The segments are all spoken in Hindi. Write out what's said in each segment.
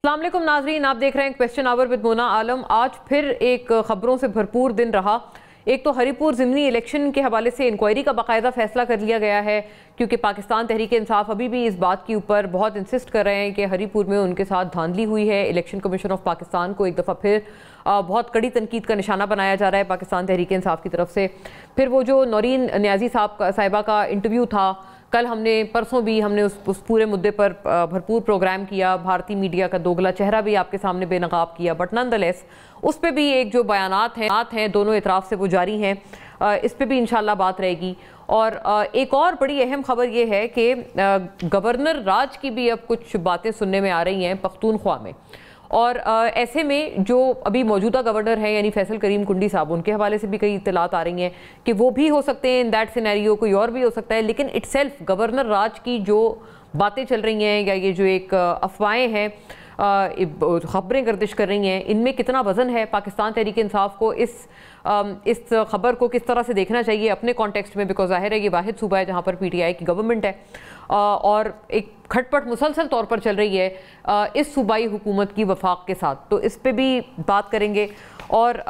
अस्सलाम वालेकुम नाजरीन, आप देख रहे हैं क्वेश्चन आवर विद मोना आलम। आज फिर एक खबरों से भरपूर दिन रहा। एक तो हरीपुर ज़िमनी इलेक्शन के हवाले से इंक्वायरी का बाकायदा फैसला कर लिया गया है, क्योंकि पाकिस्तान तहरीक इंसाफ अभी भी इस बात के ऊपर बहुत इंसिस्ट कर रहे हैं कि हरीपुर में उनके साथ धांधली हुई है। इलेक्शन कमीशन ऑफ पाकिस्तान को एक दफ़ा फिर बहुत कड़ी तनकीद का निशाना बनाया जा रहा है पाकिस्तान तहरीक इंसाफ की तरफ से। फिर वो जो नौरीन न्याजी साहिबा का इंटरव्यू था, कल परसों भी हमने उस पूरे मुद्दे पर भरपूर प्रोग्राम किया। भारतीय मीडिया का दोगला चेहरा भी आपके सामने बेनकाब किया, बट नॉनदलेस उस पर भी एक जो बयानात हैं दोनों इतराफ से वो जारी हैं। इस पर भी इंशाल्लाह बात रहेगी। और एक और बड़ी अहम खबर ये है कि गवर्नर राज की भी अब कुछ बातें सुनने में आ रही हैं पख्तूनख्वा में। और ऐसे में जो अभी मौजूदा गवर्नर हैं यानी फैसल करीम कुंडी साहब, उनके हवाले से भी कई इत्तलात आ रही हैं कि वो भी हो सकते हैं इन दैट सिनेरियो, कोई और भी हो सकता है। लेकिन इटसेल्फ गवर्नर राज की जो बातें चल रही हैं या ये जो एक अफवाहें हैं, खबरें गर्दिश कर रही हैं, इनमें कितना वजन है? पाकिस्तान तहरीक इंसाफ को इस खबर को किस तरह से देखना चाहिए अपने कॉन्टेक्स्ट में? बिकॉज जाहिर है ये वाहिद सूबा है जहाँ पर PTI की गवर्नमेंट है और एक खटपट मुसलसल तौर पर चल रही है इस सूबाई हुकूमत की वफाक के साथ, तो इस पर भी बात करेंगे। और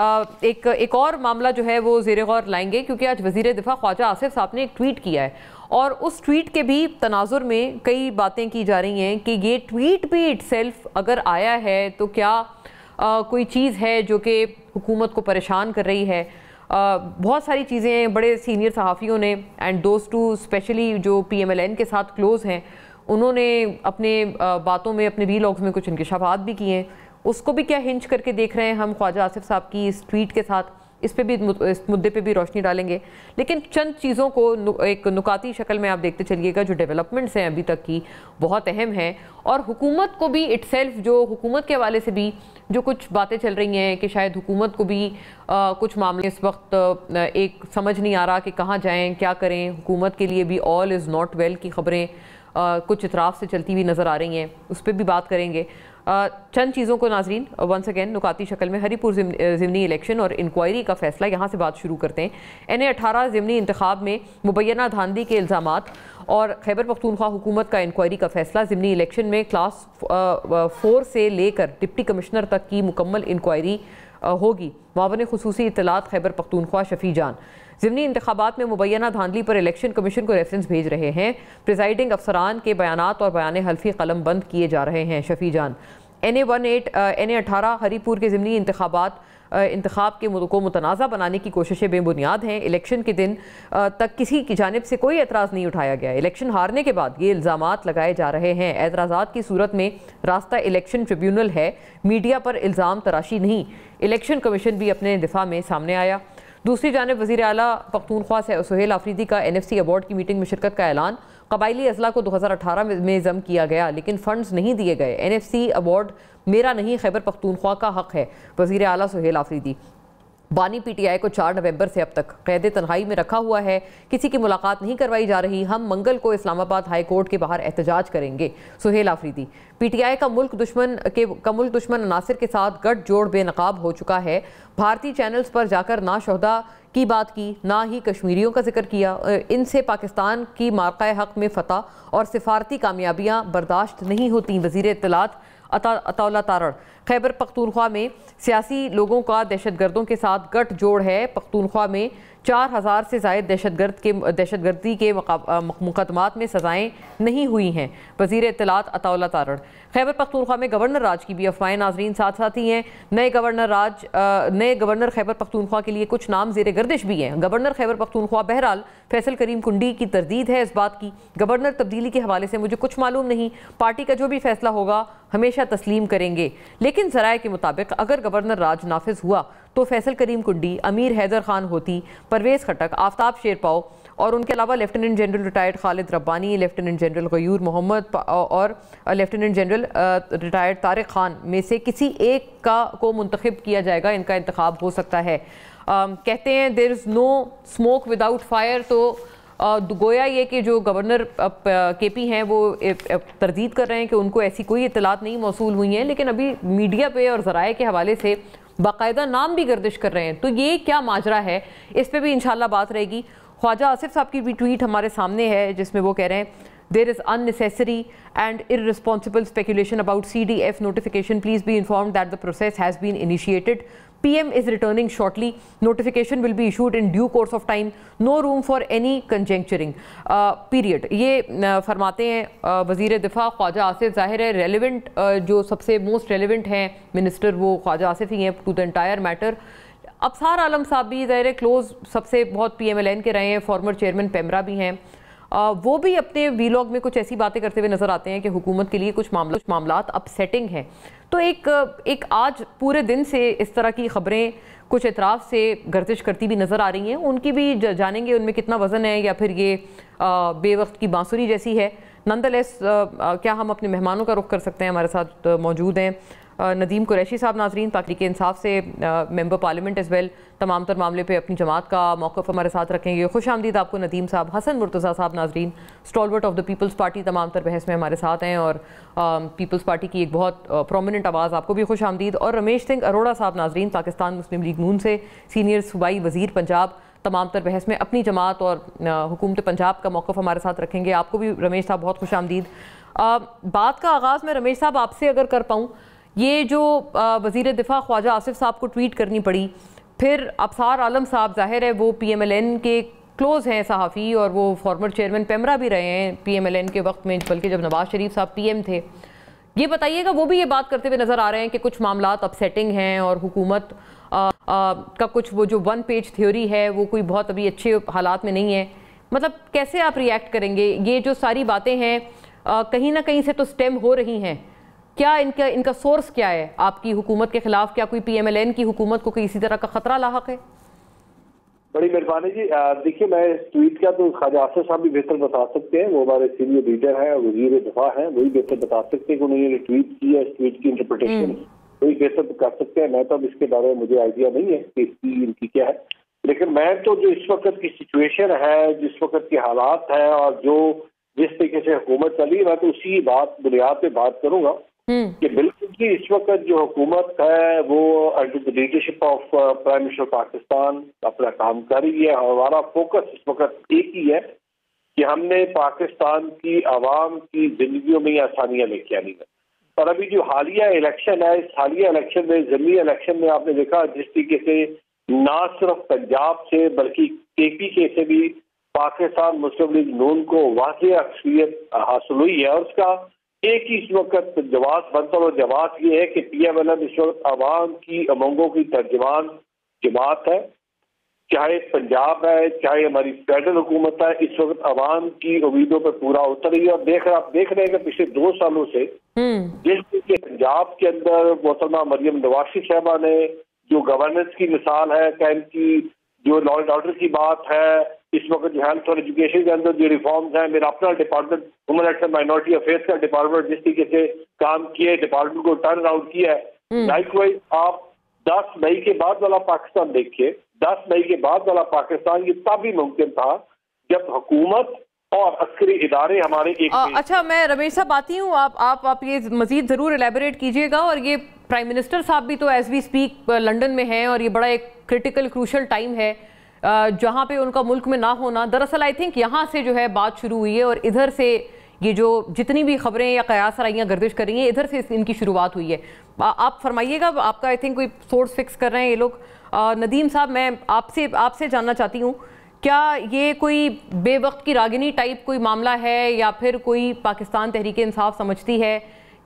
एक और मामला जो है वो ज़ेर गौर लाएंगे, क्योंकि आज वज़ीर दिफा ख्वाजा आसिफ साहब ने एक ट्वीट किया है और उस ट्वीट के भी तनाजुर में कई बातें की जा रही हैं कि ये ट्वीट भी इटसेल्फ अगर आया है तो क्या कोई चीज़ है जो कि हुकूमत को परेशान कर रही है। बहुत सारी चीज़ें बड़े सीनियर सहाफ़ियों ने एंड दोस्त टू स्पेशली जो PMLN के साथ क्लोज़ हैं, उन्होंने अपने बातों में, अपने वीलॉग्स में कुछ इंकशाफात भी किए हैं। उसको भी क्या हिंच करके देख रहे हैं हम ख्वाजा आसिफ साहब की इस ट्वीट के साथ, इस पे भी, इस मुद्दे पे भी रोशनी डालेंगे। लेकिन चंद चीज़ों को एक नुकाती शक्ल में आप देखते चलिएगा जो डेवलपमेंट्स हैं अभी तक की बहुत अहम हैं। और हुकूमत को भी इटसेल्फ, जो हुकूमत के हवाले से भी जो कुछ बातें चल रही हैं कि शायद हुकूमत को भी कुछ मामले इस वक्त एक समझ नहीं आ रहा कि कहाँ जाएँ, क्या करें। हुकूमत के लिए भी ऑल इज़ नॉट वेल की खबरें कुछ इतराफ़ से चलती हुई नज़र आ रही हैं, उस पर भी बात करेंगे। चंद चीज़ों को नाजरीन वंस अगेन नुकाती शक्ल में हरीपुर ज़िमनी इलेक्शन और इंक्वायरी का फैसला, यहाँ से बात शुरू करते हैं। NA-18 ज़िमनी इंतखाब में मुबैना धांधली के इल्ज़ामात और खैबर पख्तूनख्वा हुकूमत का इंक्वायरी का फैसला। ज़िमनी इलेक्शन में क्लास 4 से लेकर डिप्टी कमिश्नर तक की मुकम्मल इंक्वायरी होगी। मुआवन खुसूसी इत्तलात खैबर पख्तूनख्वा शफी जान ज़िमनी इंतखाबात में मुबैना धांधली पर इलेक्शन कमीशन को रेफरेंस भेज रहे हैं। प्रिजाइडिंग अफसरान के बयानात और बयान हल्फी कलम बंद किए जा रहे हैं। शफी जान NA-18 हरीपुर के ज़िमनी इंतखाब को मुतनाज़ा बनाने की कोशिशें बेबुनियाद हैं। इलेक्शन के दिन तक किसी की जानिब से कोई एतराज़ नहीं उठाया गया। इलेक्शन हारने के बाद ये इल्ज़ामात लगाए जा रहे हैं। एतराज़ात की सूरत में रास्ता इलेक्शन ट्रिब्यूनल है, मीडिया पर इल्ज़ाम तराशी नहीं। इलेक्शन कमीशन भी अपने दिफा में सामने आया। दूसरी जानिब वज़ीर आला पख्तूनख्वा से सुहेल आफरीदी का NFC अवार्ड की मीटिंग में शिरकत का ऐलान। कबायली अजला को 2018 में ज़म किया गया लेकिन फ़ंड्स नहीं दिए गए। NFC अवार्ड मेरा नहीं, खैबर पख्तूनख्वा का हक़ है। वज़ीर आला सुहेल आफरीदी। बानी PTI को 4 नवंबर से अब तक कैद तन्हाई में रखा हुआ है, किसी की मुलाकात नहीं करवाई जा रही। हम मंगल को इस्लामाबाद हाई कोर्ट के बाहर एहतजाज करेंगे। सुहेल आफरीदी। PTI का मुल्क दुश्मन अनासिर के साथ गठजोड़ बेनकाब हो चुका है। भारतीय चैनल्स पर जाकर ना शोहदा की बात की, ना ही कश्मीरियों का जिक्र किया। इनसे पाकिस्तान की मार्का हक में फतह और सिफारती कामयाबियाँ बर्दाश्त नहीं होती। वज़ीर इत्तलात अताउल्ला तारड़। खैबर पख्तूनख्वा में सियासी लोगों का दहशतगर्दों के साथ गठजोड़ है। पख्तूनख्वा में 4000 से ज़ायद दहशतगर्दी के मुकदमात में सज़ाएँ नहीं हुई हैं। वज़ीर इत्तलात अताउल्ला तारड़। खैबर पख्तूनख्वा में गवर्नर राज की भी अफवाहें नाजरीन साथ साथ ही हैं। नए गवर्नर खैबर पख्तूनख्वा के लिए कुछ नाम ज़ेर गर्दिश भी हैं। गवर्नर खैबर पख्तूनख्वा बहरहाल फैसल करीम कुंडी की तरदीद है इस बात की। गवर्नर तब्दीली के हवाले से मुझे कुछ मालूम नहीं, पार्टी का जो भी फैसला होगा हमेशा तस्लीम करेंगे। लेकिन ज़राए के मुताबिक अगर गवर्नर राज नाफिज हुआ तो फैसल करीम कुंडी, अमीर हैदर खान होती, परवेज़ खटक, आफ्ताब शेरपाव और उनके अलावा lieutenant general retired Khalid Rabbani, lieutenant general Ghayur Mohammad और lieutenant general retired Tariq Khan में से किसी एक को मुंतखब किया जाएगा। इनका इंतखाब हो सकता है। कहते हैं there is no smoke without fire, तो गोया ये कि जो गवर्नर KP हैं वो तरदीद कर रहे हैं कि उनको ऐसी कोई इत्तलात नहीं मौसूल हुई हैं, लेकिन अभी मीडिया पे और ज़राए के हवाले से बाकायदा नाम भी गर्दिश कर रहे हैं। तो ये क्या माजरा है, इस पर भी इंशाल्लाह बात रहेगी। ख्वाजा आसिफ साहब की भी ट्वीट हमारे सामने है जिसमें वो कह रहे हैं there is unnecessary and irresponsible speculation about CDF notification. Please be informed that the process has been initiated. PM is returning shortly. Notification will be issued in due course of time. No room for any conjecturing. Period. ये फरमाते हैं वज़ीर दिफा ख्वाजा आसिफ। ज़ाहिर है रेलिवेंट जो सबसे मोस्ट रेलिवेंट हैं मिनिस्टर वो ख्वाजा आसिफ ही हैं टू द एंटायर मैटर। अबसार आलम साहब भी ज़ाहिर क्लोज सबसे बहुत PMLN के रहे हैं, फॉर्मर चेयरमैन पेमरा भी हैं। वो भी अपने वीलॉग में कुछ ऐसी बातें करते हुए नजर आते हैं कि हुकूमत के लिए कुछ मामलात अपसेटिंग है। तो एक आज पूरे दिन से इस तरह की खबरें कुछ एतराफ़ से गर्दिश करती भी नज़र आ रही हैं, उनकी भी जानेंगे उनमें कितना वज़न है या फिर ये बेवक्त की बांसुरी जैसी है। नंदलेस क्या हम अपने मेहमानों का रुख कर सकते हैं? हमारे साथ मौजूद हैं नदीम कुरैशी साहब नाजरीन तहरीक इंसाफ से, मेंबर पार्लियामेंट एज़ वेल, तमाम तर मामले पे अपनी जमात का मौक़िफ़ हमारे साथ रखेंगे। खुश आमदीद आपको नदीम साहब। हसन मुर्तज़ा साहब नाजरीन stalwart of the People's Party तमाम तर बहस में हमारे साथ हैं और पीपल्स पार्टी की एक बहुत प्रोमिनेंट आवाज़, आपको भी खुश आमदीद। और रमेश सिंह अरोड़ा साहब नाजरीन पाकिस्तान मुस्लिम लीग नून से, सीनियर सूबाई वज़ीर पंजाब, तमाम तर बहस में अपनी जमात और हुकूमत पंजाब का मौक़िफ़ हमारे साथ रखेंगे। आपको भी रमेश साहब बहुत खुश आमदीद। बात का आगाज़ मैं रमेश साहब आपसे अगर कर पाऊँ, ये जो वज़ीर दिफा ख्वाजा आसिफ साहब को ट्वीट करनी पड़ी, फिर अबसार आलम साहब ज़ाहिर है वो PMLN के क्लोज़ हैं सहाफ़ी और वो फॉर्मर चेयरमैन पेमरा भी रहे हैं PMLN के वक्त में, बल्कि जब नवाज़ शरीफ साहब PM थे। ये बताइएगा, वो भी ये बात करते हुए नज़र आ रहे हैं कि कुछ मामलात अपसेटिंग हैं और हुकूमत का कुछ वो जो वन पेज थ्योरी है वो कोई बहुत अभी अच्छे हालात में नहीं है। मतलब कैसे आप रिएक्ट करेंगे? ये जो सारी बातें हैं कहीं ना कहीं से तो स्टेम हो रही हैं, क्या इनका सोर्स क्या है आपकी हुकूमत के खिलाफ? क्या कोई PMLN की हुकूमत को किसी तरह का खतरा लाहक है? बड़ी मेहरबानी जी। देखिए, मैं इस ट्वीट का तो ख्वाजा आसिफ साहब भी बेहतर बता सकते हैं, वो हमारे सीनियर लीडर हैं, वजीर दिफा हैं, वही बेहतर बता सकते हैं कि उन्होंने ट्वीट की है, इस ट्वीट की इंटरप्रिटेशन वही बेहतर कर सकते हैं। मैं तो अब इसके बारे में मुझे आइडिया नहीं है कि इसकी इनकी क्या है, लेकिन मैं तो जो इस वक्त की सिचुएशन है, जिस वक्त के हालात है और जो जिस तरीके से हुकूमत चली, मैं तो उसी बुनियाद पे बात करूंगा कि बिल्कुल जी इस वक्त जो हुकूमत है वो under the leadership of prime minister Pakistan अपना काम कर रही है। हमारा फोकस इस वक्त एक ही है कि हमने पाकिस्तान की आवाम की जिंदगियों में आसानियां लेके आनी है। और अभी जो हालिया इलेक्शन है, इस हालिया इलेक्शन में, ज़मीनी इलेक्शन में आपने देखा जिस तरीके से ना सिर्फ पंजाब से बल्कि KPK से भी पाकिस्तान मुस्लिम लीग नून को वाज़ेह अक्सरियत हासिल हुई है। और उसका एक ही इस वक्त जवाब बनता और जवाब ये है कि PMLN इस वक्त आवाम की उमंगों की तर्जुमान जमात है, चाहे पंजाब है चाहे हमारी फेडरल हुकूमत है, इस वक्त आवाम की उम्मीदों पर पूरा उतर रही है। और आप देख रहे हैं कि पिछले 2 सालों से जिस के पंजाब के अंदर मोहतरमा मरियम नवाज साहबा ने जो गवर्नेंस की मिसाल है, कैम की जो लॉ एंड ऑर्डर की बात है, इस वक्त जो हेल्थ और एजुकेशन के अंदर जो रिफॉर्म्स हैं, मेरा अपना department human rights and minority affairs का डिपार्टमेंट जिस तरीके से काम किए, डिपार्टमेंट को टर्न अराउंड किया है। लाइकवाइज आप 10 मई के बाद वाला पाकिस्तान देखिए, 10 मई के बाद वाला पाकिस्तान ये तभी मुमकिन था जब हुकूमत और अस्करी इदारे हमारे एक अच्छा, मैं रमेश साहब आती हूँ, आप ये मजीद जरूर एलेबोरेट कीजिएगा। और ये प्राइम मिनिस्टर साहब भी तो एज वी स्पीक लंदन में हैं और ये बड़ा एक क्रिटिकल क्रूशल टाइम है जहाँ पे उनका मुल्क में ना होना, दरअसल आई थिंक यहाँ से जो है बात शुरू हुई है और इधर से ये जो जितनी भी खबरें या कयास राइयाँ गर्दिश कर रही हैं इधर से इनकी शुरुआत हुई है। आप फरमाइएगा, आपका आई थिंक कोई सोर्स फिक्स कर रहे हैं ये लोग। नदीम साहब, मैं आपसे जानना चाहती हूँ, क्या ये कोई बेवक्त की रागिनी टाइप कोई मामला है या फिर कोई पाकिस्तान तहरीक इंसाफ समझती है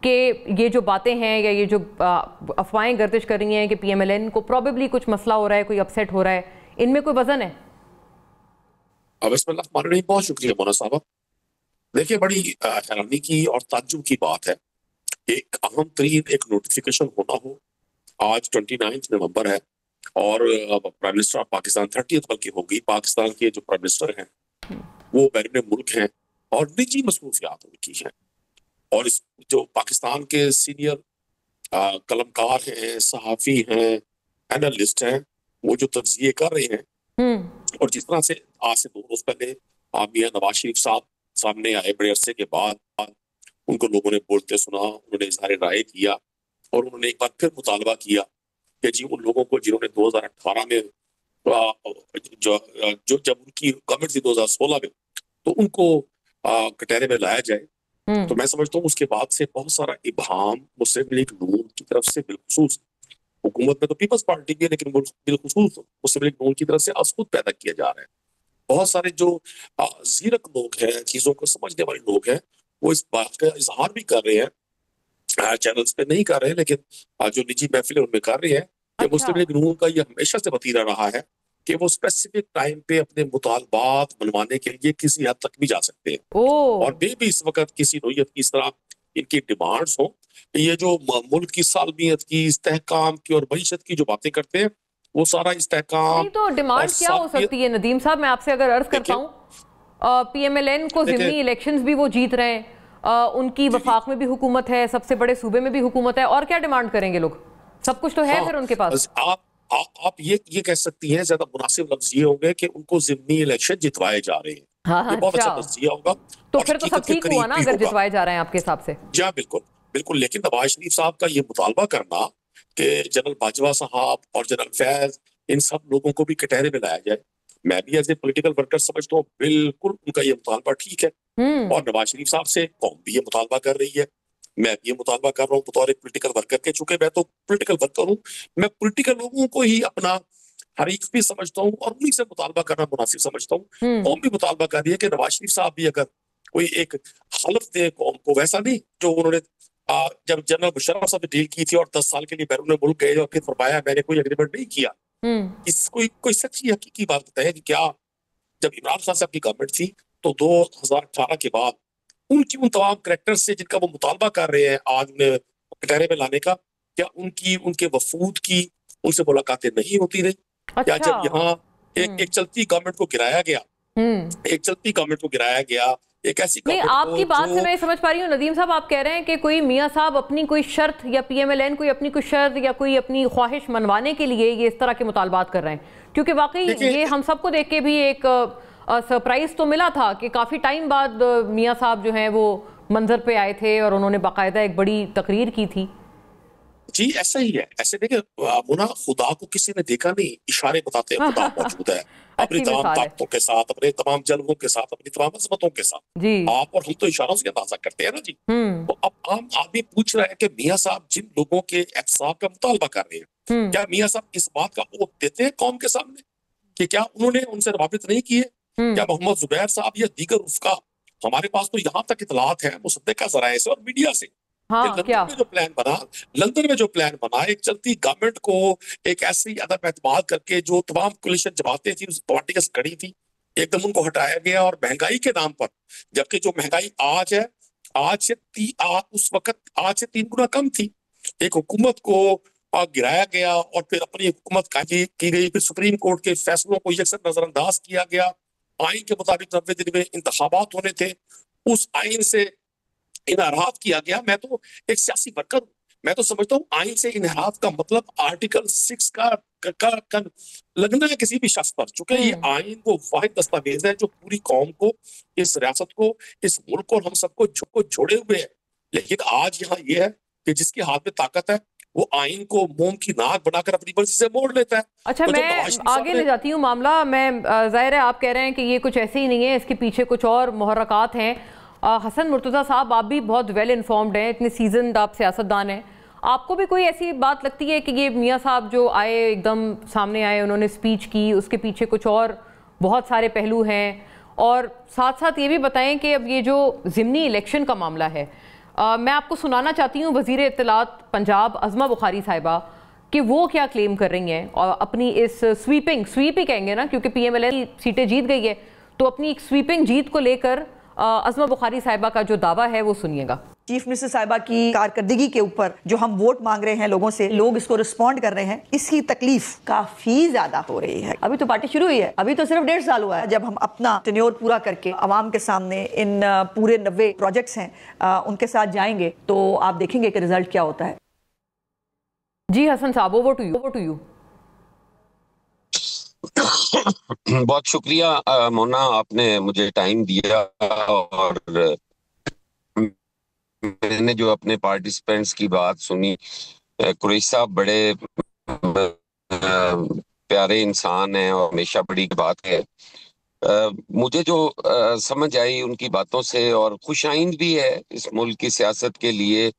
कि ये जो बातें हैं या ये जो अफवाहें गर्दिश कर रही हैं कि PMLN को प्रॉबेबली कुछ मसला हो रहा है, कोई अपसेट हो रहा है, इनमें कोई वजन है? बहुत शुक्रिया मोना साहब। देखिए, बड़ी हैरानी की और ताज्जुब की बात है, एक अहम तरीन एक नोटिफिकेशन होना हो। आज 29 नवंबर है और प्राइम मिनिस्टर ऑफ पाकिस्तान 30 बल्कि होगी। पाकिस्तान के जो प्राइम मिनिस्टर हैं वो बैरून मुल्क हैं और निजी मसरूफियात उनकी हैं। और इस जो पाकिस्तान के सीनियर कलमकार हैं, सहाफ़ी हैं, एनालिस्ट हैं, वो जो तज्जिए कर रहे हैं और जिस तरह से आज से 2 रोज पहले मियां नवाज शरीफ साहब सामने आए बड़े अरसे के बाद, उनको लोगों ने बोलते सुना, उन्होंने इजहार राय किया और उन्होंने एक बार फिर मुतालबा किया कि जी उन लोगों को जिन्होंने 2018 में जो जब उनकी गवर्नमेंट थी 2016 में, तो उनको कटहरे में लाया जाए, तो मैं समझता हूँ उसके बाद से बहुत सारा इबाम मुस्लिम लीग नून की तरफ से बिलखुसूस, हुकूमत में तो पीपल्स पार्टी भी है लेकिन बिलखुसूस मुस्लिम लीग नून की तरफ से असखुद पैदा किया जा रहा है। बहुत सारे जो जीरक लोग हैं, चीजों को समझने वाले लोग हैं, वो इस बात का इजहार भी कर रहे हैं, चैनल्स पे नहीं कर रहे हैं लेकिन जो निजी महफिलें उनमें कर रहे हैं कि मुस्लिम लीग नून का ये हमेशा से वतीरा रहा है कि वो स्पेसिफिक टाइम पे अपने मुतालबात मनवाने के लिए किसी हद तक भी जा सकते हैं। और वे भी इस वक्त किसी नोयत की इस तरह इनकी डिमांड्स हो, ये जो मुल्क की सालमियत की, इस्तेहकाम की और मईशत की जो बातें करते हैं, वो सारा इस्तेहकाम नहीं, तो डिमांड क्या हो सकती है नदीम साहब? मैं आपसे अगर अर्ज करता हूँ, पीएमएलएन को ज़िमनी इलेक्शंस भी वो जीत रहे हैं, उनकी वफाक में भी हुकूमत है, सबसे बड़े सूबे में भी हुकूमत है, और क्या डिमांड करेंगे लोग? सब कुछ तो है फिर उनके पास। आप ये कह सकती हैं, ज्यादा मुनासिब लफ्ज ये होंगे कि उनको ज़िमनी इलेक्शन जितवाए जा रहे हैं। हाँ, ये बहुत अच्छा लफ्ज़िया होगा। तो फिर तो सब ठीक हुआ ना अगर जितवाए जा रहे हैं आपके हिसाब से? जी बिल्कुल बिल्कुल। लेकिन नवाज शरीफ साहब का ये मुतालबा करना कि जनरल बाजवा साहब और जनरल फैज, इन सब लोगों को भी कटहरे में लाया जाए, मैं भी एज ए पोलिटिकल वर्कर समझता हूँ बिल्कुल उनका ये मुतालबा ठीक है। और नवाज शरीफ साहब से कौम भी ये मुतालबा कर रही है, मैं भी ये मुतालबा कर रहा हूँ बतौर एक पोलिटिकल वर्कर के। चूंकि मैं तो पोलिटिकल वर्कर हूँ, मैं पोलिटिकल लोगों को ही अपना हरीफ भी समझता हूँ और उन्हीं से मुतालबा करना मुनासिब समझता हूँ। कौम भी मुतालबा कर रही है कि नवाज शरीफ साहब भी अगर कोई एक हलफ दे कौम को, वैसा नहीं जो उन्होंने जब जनरल मुशर्रफ साहब ने डील की थी और 10 साल के लिए बैरून मुल्क गए और फिर फरमाया मैंने कोई एग्रीमेंट नहीं किया। इस कोई सच्ची हकीकी बात बताए कि क्या जब इमरान खान साहब की गवर्नमेंट थी तो 2018 के बाद उनकी उन तमाम करेक्टर्स से जिनका वो मुतालबा कर रहे हैं आज उन्हें कटहरे में लाने का, क्या उनके वफूद की उनसे मुलाकातें नहीं होती रही? क्या जब यहाँ एक चलती गवर्नमेंट को गिराया गया, एक ऐसी नहीं, आपकी बात से मैं समझ पा रही हूँ नदीम साहब, आप कह रहे हैं कि कोई मियां साहब अपनी कोई शर्त या पीएमएलएन कोई अपनी कोई शर्त या कोई अपनी ख्वाहिश मनवाने के लिए ये इस तरह के मुतालबात कर रहे हैं, क्योंकि वाकई ये हम सबको देख के भी एक सरप्राइज तो मिला था कि काफी टाइम बाद मियां साहब जो हैं वो मंजर पे आए थे और उन्होंने बाकायदा एक बड़ी तकरीर की थी। जी ऐसा ही है। ऐसे देखिए मुना, खुदा को किसी ने देखा नहीं, इशारे बताते हैं खुदा मौजूद है अपनी तमाम ताकतों के साथ, अपने तमाम जलवों के साथ, अपनी तमाम अजमतों के साथ। आप और हम तो इशारों से अंदाजा करते हैं ना जी। तो अब आम आदमी पूछ रहा है कि मियां साहब जिन लोगों के एहसाब का मुतालबा कर रहे हैं, क्या मियां साहब इस बात का वोट देते हैं कौम के सामने कि क्या उन्होंने उनसे रवाबित नहीं किए? क्या मोहम्मद जुबैर साहब या दीगर उफका, हमारे पास तो यहाँ तक इतलात है मुसद्दका ज़राए से और मीडिया से, लंदन में जो प्लान बना एक चलती गवर्नमेंट को एक ऐसी अदम एतमाद करके जो तमाम कोलिशन जमातें थी उस पार्टी के खड़ी थी, एकदम उनको हटाया गया और महंगाई के नाम पर, जबकि जो महंगाई आज है उस वक्त आज से 3 गुना कम थी, एक हुकूमत को गिराया गया और फिर अपनी हुकूमत की गई, फिर सुप्रीम कोर्ट के फैसलों को यकसर नजरअंदाज किया गया। आइन के मुताबिक 90 दिन में इंतखाबात होने थे, उस आइन से इनहराफ किया गया। मैं तो एक सियासी वर्कर हूं, मैं तो समझता हूँ आइन से इनहराफ का मतलब आर्टिकल 6 का लगना है किसी भी शख्स पर, चूंकि ये आइन वो वाहिद दस्तावेज है जो पूरी कौम को, इस रियासत को, इस मुल्क को और हम सबको जोड़े हुए है। लेकिन आज यहाँ ये है कि जिसके हाथ में ताकत है वो आइन को मोम की नाक बनाकर अपनी मर्जी से मोड़ लेता है। अच्छा, तो मैं आगे ले जाती हूँ मामला। मैं जाहिर है आप कह रहे हैं कि ये कुछ ऐसे ही नहीं है, इसके पीछे कुछ और मुहर्रकात हैं। हसन मुर्तज़ा साहब, आप भी बहुत वेल इन्फॉर्म्ड हैं, इतने सीजनड आप सियासतदान हैं, आपको भी कोई ऐसी बात लगती है कि ये मियां साहब जो आए, एकदम सामने आए, उन्होंने स्पीच की, उसके पीछे कुछ और बहुत सारे पहलू हैं? और साथ साथ ये भी बताएं कि अब ये जो ज़िमनी इलेक्शन का मामला है, मैं आपको सुनाना चाहती हूँ वज़ीर इत्तलात पंजाब अज़मा बुखारी साहिबा कि वो क्या क्लेम कर रही हैं और अपनी इस स्वीप ही कहेंगे ना, क्योंकि पीएमएलएन सीटें जीत गई है, तो अपनी एक स्वीपिंग जीत को लेकर अज़मा बुखारी साहिबा का जो दावा है वो सुनिएगा। चीफ मिनिस्टर साहिबा की कारकर्दगी के ऊपर जो हम वोट मांग रहे हैं लोगों से, लोग इसको रिस्पॉन्ड कर रहे हैं, इसकी तकलीफ काफी ज्यादा हो रही है। अभी तो पार्टी शुरू हुई है, अभी तो सिर्फ 1.5 साल हुआ है जब हम अपना टेन्योर पूरा करके अवाम के सामने इन पूरे 90 प्रोजेक्ट्स हैं उनके साथ जाएंगे, तो आप देखेंगे कि रिजल्ट क्या होता है। जी हसन साहब, ओवर टू यू। बहुत शुक्रिया मोना, आपने मुझे टाइम दिया और मैंने जो अपने पार्टिसिपेंट्स की बात सुनी। कुरैशी साहब बड़े प्यारे इंसान हैं और हमेशा बड़ी बात है मुझे जो समझ आई उनकी बातों से, और खुशाइंद भी है इस मुल्क की सियासत के लिए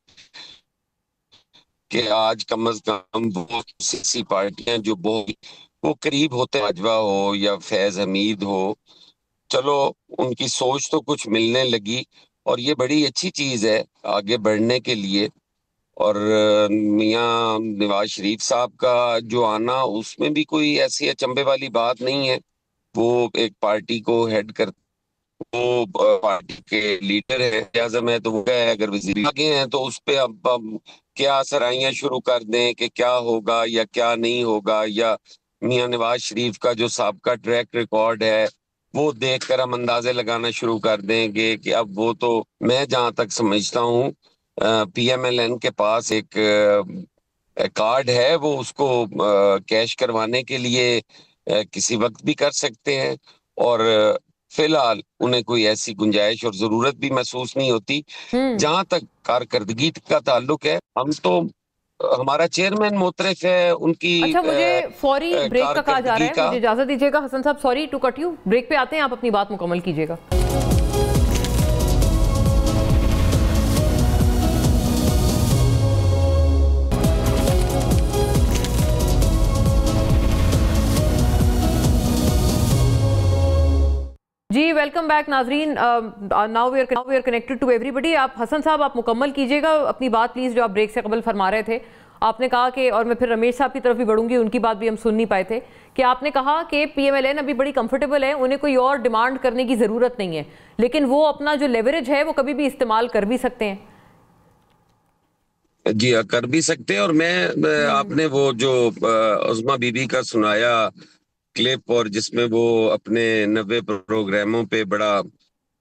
कि आज कम अज कम वो सियासी पार्टियां जो बहुत वो करीब होते, बाजवा हो या फैज हमीद हो, चलो उनकी सोच तो कुछ मिलने लगी, और ये बड़ी अच्छी चीज है आगे बढ़ने के लिए। और मियां नवाज शरीफ साहब का जो आना, उसमें भी कोई ऐसी अचंभे वाली बात नहीं है। वो एक पार्टी को हेड कर, वो पार्टी के लीडर है, आजम है, तो वो क्या है, अगर वजीर आगे हैं तो उस पे अब क्या सराहियां शुरू कर दें कि क्या होगा या क्या नहीं होगा, या मियां नवाज शरीफ का जो सबका ट्रैक रिकॉर्ड है वो देखकर हम अंदाजे लगाना शुरू कर देंगे कि अब वो तो, मैं जहां तक समझता हूँ PMLN के पास एक कार्ड है, वो उसको कैश करवाने के लिए किसी वक्त भी कर सकते हैं, और फिलहाल उन्हें कोई ऐसी गुंजाइश और जरूरत भी महसूस नहीं होती। जहां तक कारकर्दगी का ताल्लुक है, हम तो, हमारा चेयरमैन मोतरफ है उनकी। अच्छा, मुझे फौरी ब्रेक का कहा जा रहा है, मुझे इजाजत दीजिएगा हसन साहब, sorry to cut you, break पे आते हैं, आप अपनी बात मुकम्मल कीजिएगा। जी वेलकम बैक नाजरीन, now we are connected to everybody. आप हसन साहब, आप मुकम्मल कीजिएगा अपनी बात प्लीज, जो आप ब्रेक से कबल फरमा रहे थे। आपने कहा कि, और मैं फिर रमेश साहब की तरफ भी बढ़ूंगी, उनकी बात भी हम सुन नहीं पाए थे, कि आपने कहा कि PMLN अभी बड़ी कंफर्टेबल है, उन्हें कोई और डिमांड करने की जरूरत नहीं है, लेकिन वो अपना जो लेवरेज है वो कभी भी इस्तेमाल कर भी सकते हैं। जी हाँ, कर भी सकते हैं। और मैं आपने वो जो उज़मा बीबी का सुनाया क्लिप, और जिसमें वो अपने 90 प्रोग्रामों पे बड़ा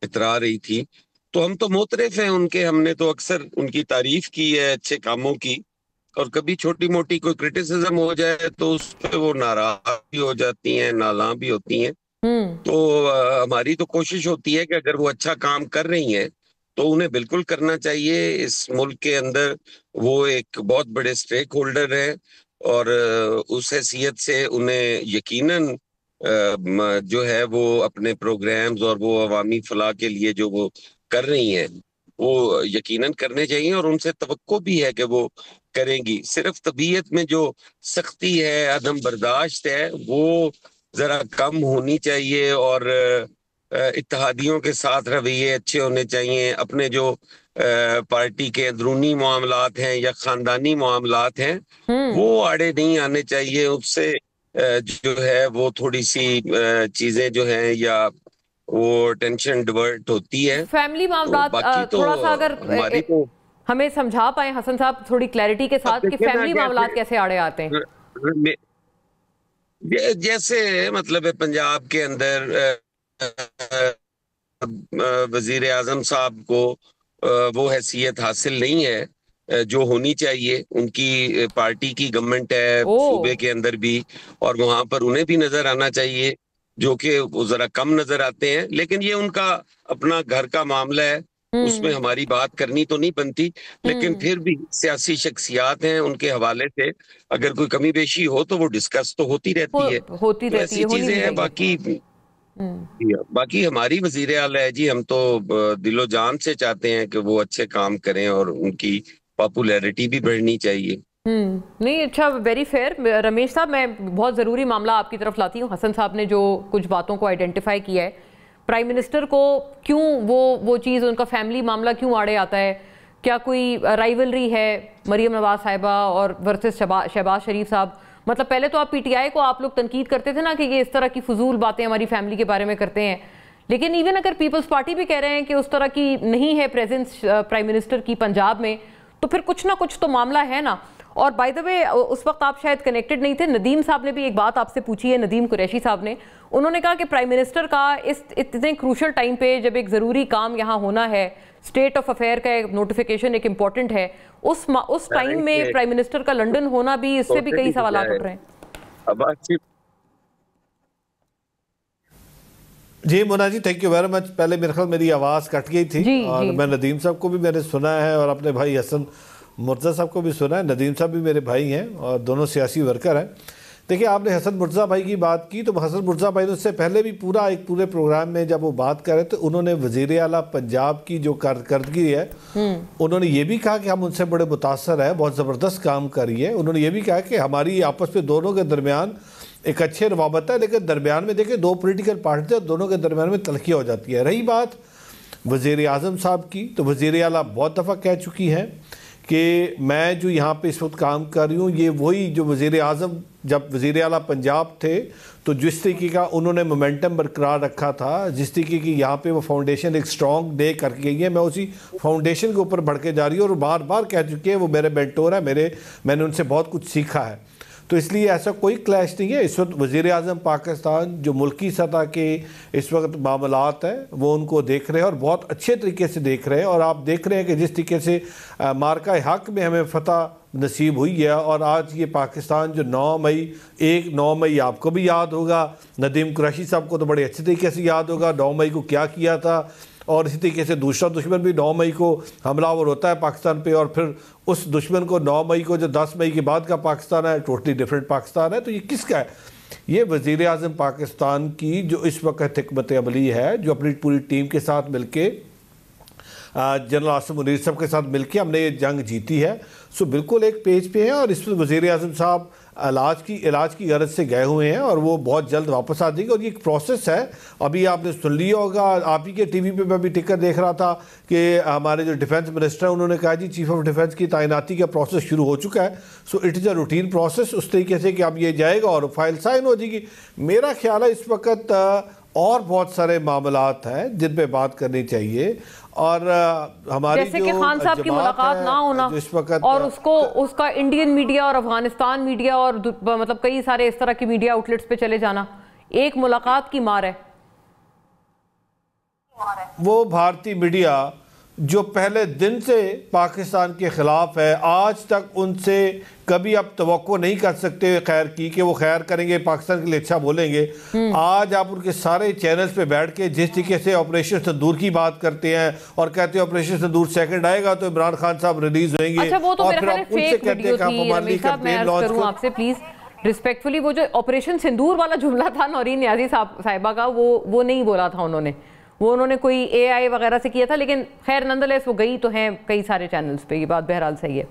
इतरा रही थी, तो हम तो मोतरफ हैं उनके, हमने तो अक्सर उनकी तारीफ की है अच्छे कामों की, और कभी छोटी मोटी कोई क्रिटिसिज्म हो जाए तो उस पे वो नाराज भी हो जाती हैं, नाला भी होती हैं। तो हमारी तो कोशिश होती है कि अगर वो अच्छा काम कर रही हैं तो उन्हें बिल्कुल करना चाहिए। इस मुल्क के अंदर वो एक बहुत बड़े स्टेक होल्डर है, और उस हैसियत से उन्हें यकीनन जो है वो अपने प्रोग्राम्स और वो अवामी फलाह के लिए जो वो कर रही हैं वो यकीनन करने चाहिए, और उनसे तवक्को भी है कि वो करेंगी। सिर्फ तबीयत में जो सख्ती है, अदम बर्दाश्त है, वो जरा कम होनी चाहिए, और इत्तेहादियों के साथ रवैये अच्छे होने चाहिए। अपने जो पार्टी के अंदरूनी मामलात हैं या खानदानी मामलात हैं वो आड़े नहीं आने चाहिए। उससे जो है वो थोड़ी सी चीजें जो हैं या वो टेंशन डिवर्ट होती है। फैमिली मामलात तो थोड़ा सा अगर हमारी तो हमें समझा पाए हसन साहब थोड़ी क्लैरिटी के साथ कि फैमिली मामलात कैसे आड़े आते हैं। जैसे मतलब है पंजाब के अंदर वजीर आजम साहब को वो हैसियत हासिल नहीं है जो होनी चाहिए। उनकी पार्टी की गवर्नमेंट है सूबे के अंदर भी, और वहां पर उन्हें भी नजर आना चाहिए, जो कि वो जरा कम नजर आते हैं। लेकिन ये उनका अपना घर का मामला है, उसमें हमारी बात करनी तो नहीं बनती। लेकिन फिर भी सियासी शख्सियात हैं, उनके हवाले से अगर कोई कमी बेशी हो तो वो डिस्कस तो होती रहती है, ऐसी चीजें हैं। बाकी हमारी वजीर आला है जी, हम तो दिलो जान से चाहते हैं कि वो अच्छे काम करें और उनकी पॉपुलैरिटी भी बढ़नी चाहिए। नहीं, अच्छा, वेरी फेयर। रमेश साहब, मैं बहुत ज़रूरी मामला आपकी तरफ लाती हूँ। हसन साहब ने जो कुछ बातों को आइडेंटिफाई किया है, प्राइम मिनिस्टर को क्यों वो चीज़, उनका फैमिली मामला क्यों आड़े आता है? क्या कोई राइवलरी है मरीम नवाज साहिबा और वर्सेस शहबाज शरीफ साहब? मतलब पहले तो आप PTI को आप लोग तनकीद करते थे ना कि ये इस तरह की फजूल बातें हमारी फैमिली के बारे में करते हैं, लेकिन इवन अगर पीपल्स पार्टी भी कह रहे हैं कि उस तरह की नहीं है प्रेजेंस प्राइम मिनिस्टर की पंजाब में, तो फिर कुछ ना कुछ तो मामला है ना। और बाय द वे, उस वक्त आप शायद कनेक्टेड नहीं थे, नदीम साहब ने भी एक बात आपसे पूछी है, नदीम कुरैशी साहब ने, उन्होंने कहा कि प्राइम मिनिस्टर का इस इतने क्रूशल टाइम पे जब एक ज़रूरी काम यहाँ होना है, स्टेट ऑफ अफेयर का एक नोटिफिकेशन एक इम्पॉर्टेंट है, उस टाइम में प्राइम मिनिस्टर का लंदन होना भी, इससे भी कई सवाल उठ रहे हैं। जी Mona ji, thank you very much. पहले मेरे ख्याल मेरी आवाज़ कट गई थी, और मैं नदीम साहब को भी मैंने सुना है और अपने भाई हसन मुर्तज़ा साहब को भी सुना है। नदीम साहब भी मेरे भाई हैं और दोनों सियासी वर्कर हैं। देखिए, आपने हसन मुर्जा भाई की बात की, तो हसन मुर्जा भाई ने उससे पहले भी पूरे प्रोग्राम में जब वो बात कर रहे थे, उन्होंने वज़ीर आला पंजाब की जो कारकर्दगी है, उन्होंने ये भी कहा कि हम उनसे बड़े मुतासर है, बहुत ज़बरदस्त काम करी है। उन्होंने ये भी कहा कि हमारी आपस में दोनों के दरमियान एक अच्छे रवाबत है, लेकिन दरमियान में देखिए 2 पॉलिटिकल पार्टी है, दोनों के दरमियान में तलखी हो जाती है। रही बात वज़ीर आज़म साहब की, तो वज़ीर आला बहुत दफ़ा कह चुकी हैं कि मैं जो यहाँ पे इस वक्त काम कर रही हूँ, ये वही जो वज़ीर आज़म जब वज़ीर आला पंजाब थे तो जिस तरीके का उन्होंने मोमेंटम बरकरार रखा था, जिस तरीके की यहाँ पे वो फाउंडेशन एक स्ट्रॉन्ग डे करके गई है, मैं उसी फाउंडेशन के ऊपर बढ़ के जा रही हूँ और बार बार कह चुकी है वो मेरे मेंटोर है, मैंने उनसे बहुत कुछ सीखा है। तो इसलिए ऐसा कोई क्लैश नहीं है। इस वक्त वज़ीर आज़म पाकिस्तान जो मुल्की सतह के इस वक्त मामलात हैं वो उनको देख रहे हैं और बहुत अच्छे तरीके से देख रहे हैं। और आप देख रहे हैं कि जिस तरीके से मार्का हक में हमें फ़तह नसीब हुई है, और आज ये पाकिस्तान जो 9 मई आपको भी याद होगा, नदीम कुरैशी साहब को तो बड़े अच्छे तरीके से याद होगा 9 मई को क्या किया था। और इसी तरीके से दूसरा दुश्मन भी 9 मई को हमलावर होता है पाकिस्तान पे, और फिर उस दुश्मन को 9 मई को जो 10 मई के बाद का पाकिस्तान है, टोटली डिफरेंट पाकिस्तान है। तो ये किसका है? ये वज़ीर आज़म पाकिस्तान की जो इस वक्त हिकमत अमली है, जो अपनी पूरी टीम के साथ मिलके जनरल आसिम मुनीर साहब के साथ मिलके हमने ये जंग जीती है। सो बिल्कुल एक पेज पे है, और इस पर वज़ीर आज़म साहब इलाज की गरज से गए हुए हैं और वो बहुत जल्द वापस आ जाएंगे। और ये एक प्रोसेस है, अभी आपने सुन लिया होगा, आप ही के टीवी पे मैं भी टिकर देख रहा था कि हमारे जो डिफेंस मिनिस्टर हैं उन्होंने कहा जी चीफ ऑफ डिफेंस की तैनाती का प्रोसेस शुरू हो चुका है। So it is a routine process, उस तरीके से कि अब ये जाएगा और फाइल साइन हो जाएगी। मेरा ख्याल है इस वक्त और बहुत सारे मामलात हैं जिन पे बात करनी चाहिए, और हमारी जैसे कि खान साहब की मुलाकात ना होना इस वक्त, और उसका इंडियन मीडिया और अफगानिस्तान मीडिया और मतलब कई सारे इस तरह की मीडिया आउटलेट्स पे चले जाना, एक मुलाकात की मार है। वो भारतीय मीडिया जो पहले दिन से पाकिस्तान के ख़िलाफ़ है, आज तक उनसे कभी आप तवक्को नहीं कर सकते खैर की कि वो खैर करेंगे, पाकिस्तान के लिए अच्छा बोलेंगे। आज आप उनके सारे चैनल्स पे बैठ के जिस तरीके से ऑपरेशन सिंदूर की बात करते हैं और कहते हैं ऑपरेशन सिंदूर सेकंड आएगा तो इमरान खान साहब रिलीज होंगे, अच्छा, वो तो और फिर आप उनसे कहते हैं कि आप हमारे लिए कैंपेन लॉन्च करो। आपसे प्लीज रिस्पेक्टफुली, वो जो ऑपरेशन सिंदूर वाला जुमला था नौरीन नियाज़ी साहिबा का, वो नहीं बोला था उन्होंने कोई AI वगैरह से किया था, लेकिन खैर नंदलेस वो गई तो हैं कई सारे चैनल्स पे, ये बात बहरहाल सही है।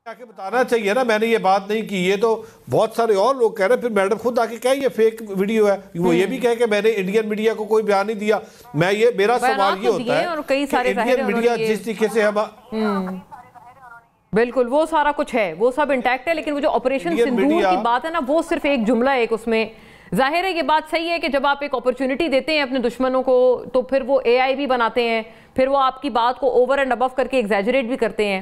आके बताना चाहिए ना, मैंने ये बात नहीं की, ये तो बहुत सारे और लोग कह रहे हैं। फिर मैडम खुद आके कहे ये फेक वीडियो है, वो ये भी कहे कि मैंने इंडियन मीडिया को कोई बयान नहीं दिया। मेरा सवाल ये होता है और कई सारे इंडियन मीडिया जिस तरीके से हम बिल्कुल वो सारा कुछ है, वो सब इंटैक्ट है, लेकिन वो जो ऑपरेशन सिंदूर की बात है ना, वो सिर्फ एक जुमला है। उसमें जाहिर है ये बात सही है कि जब आप एक अपॉर्चुनिटी देते हैं अपने दुश्मनों को तो फिर वो AI भी बनाते हैं, फिर वो आपकी बात को ओवर एंड अबव करके एग्जैजरेट भी करते हैं।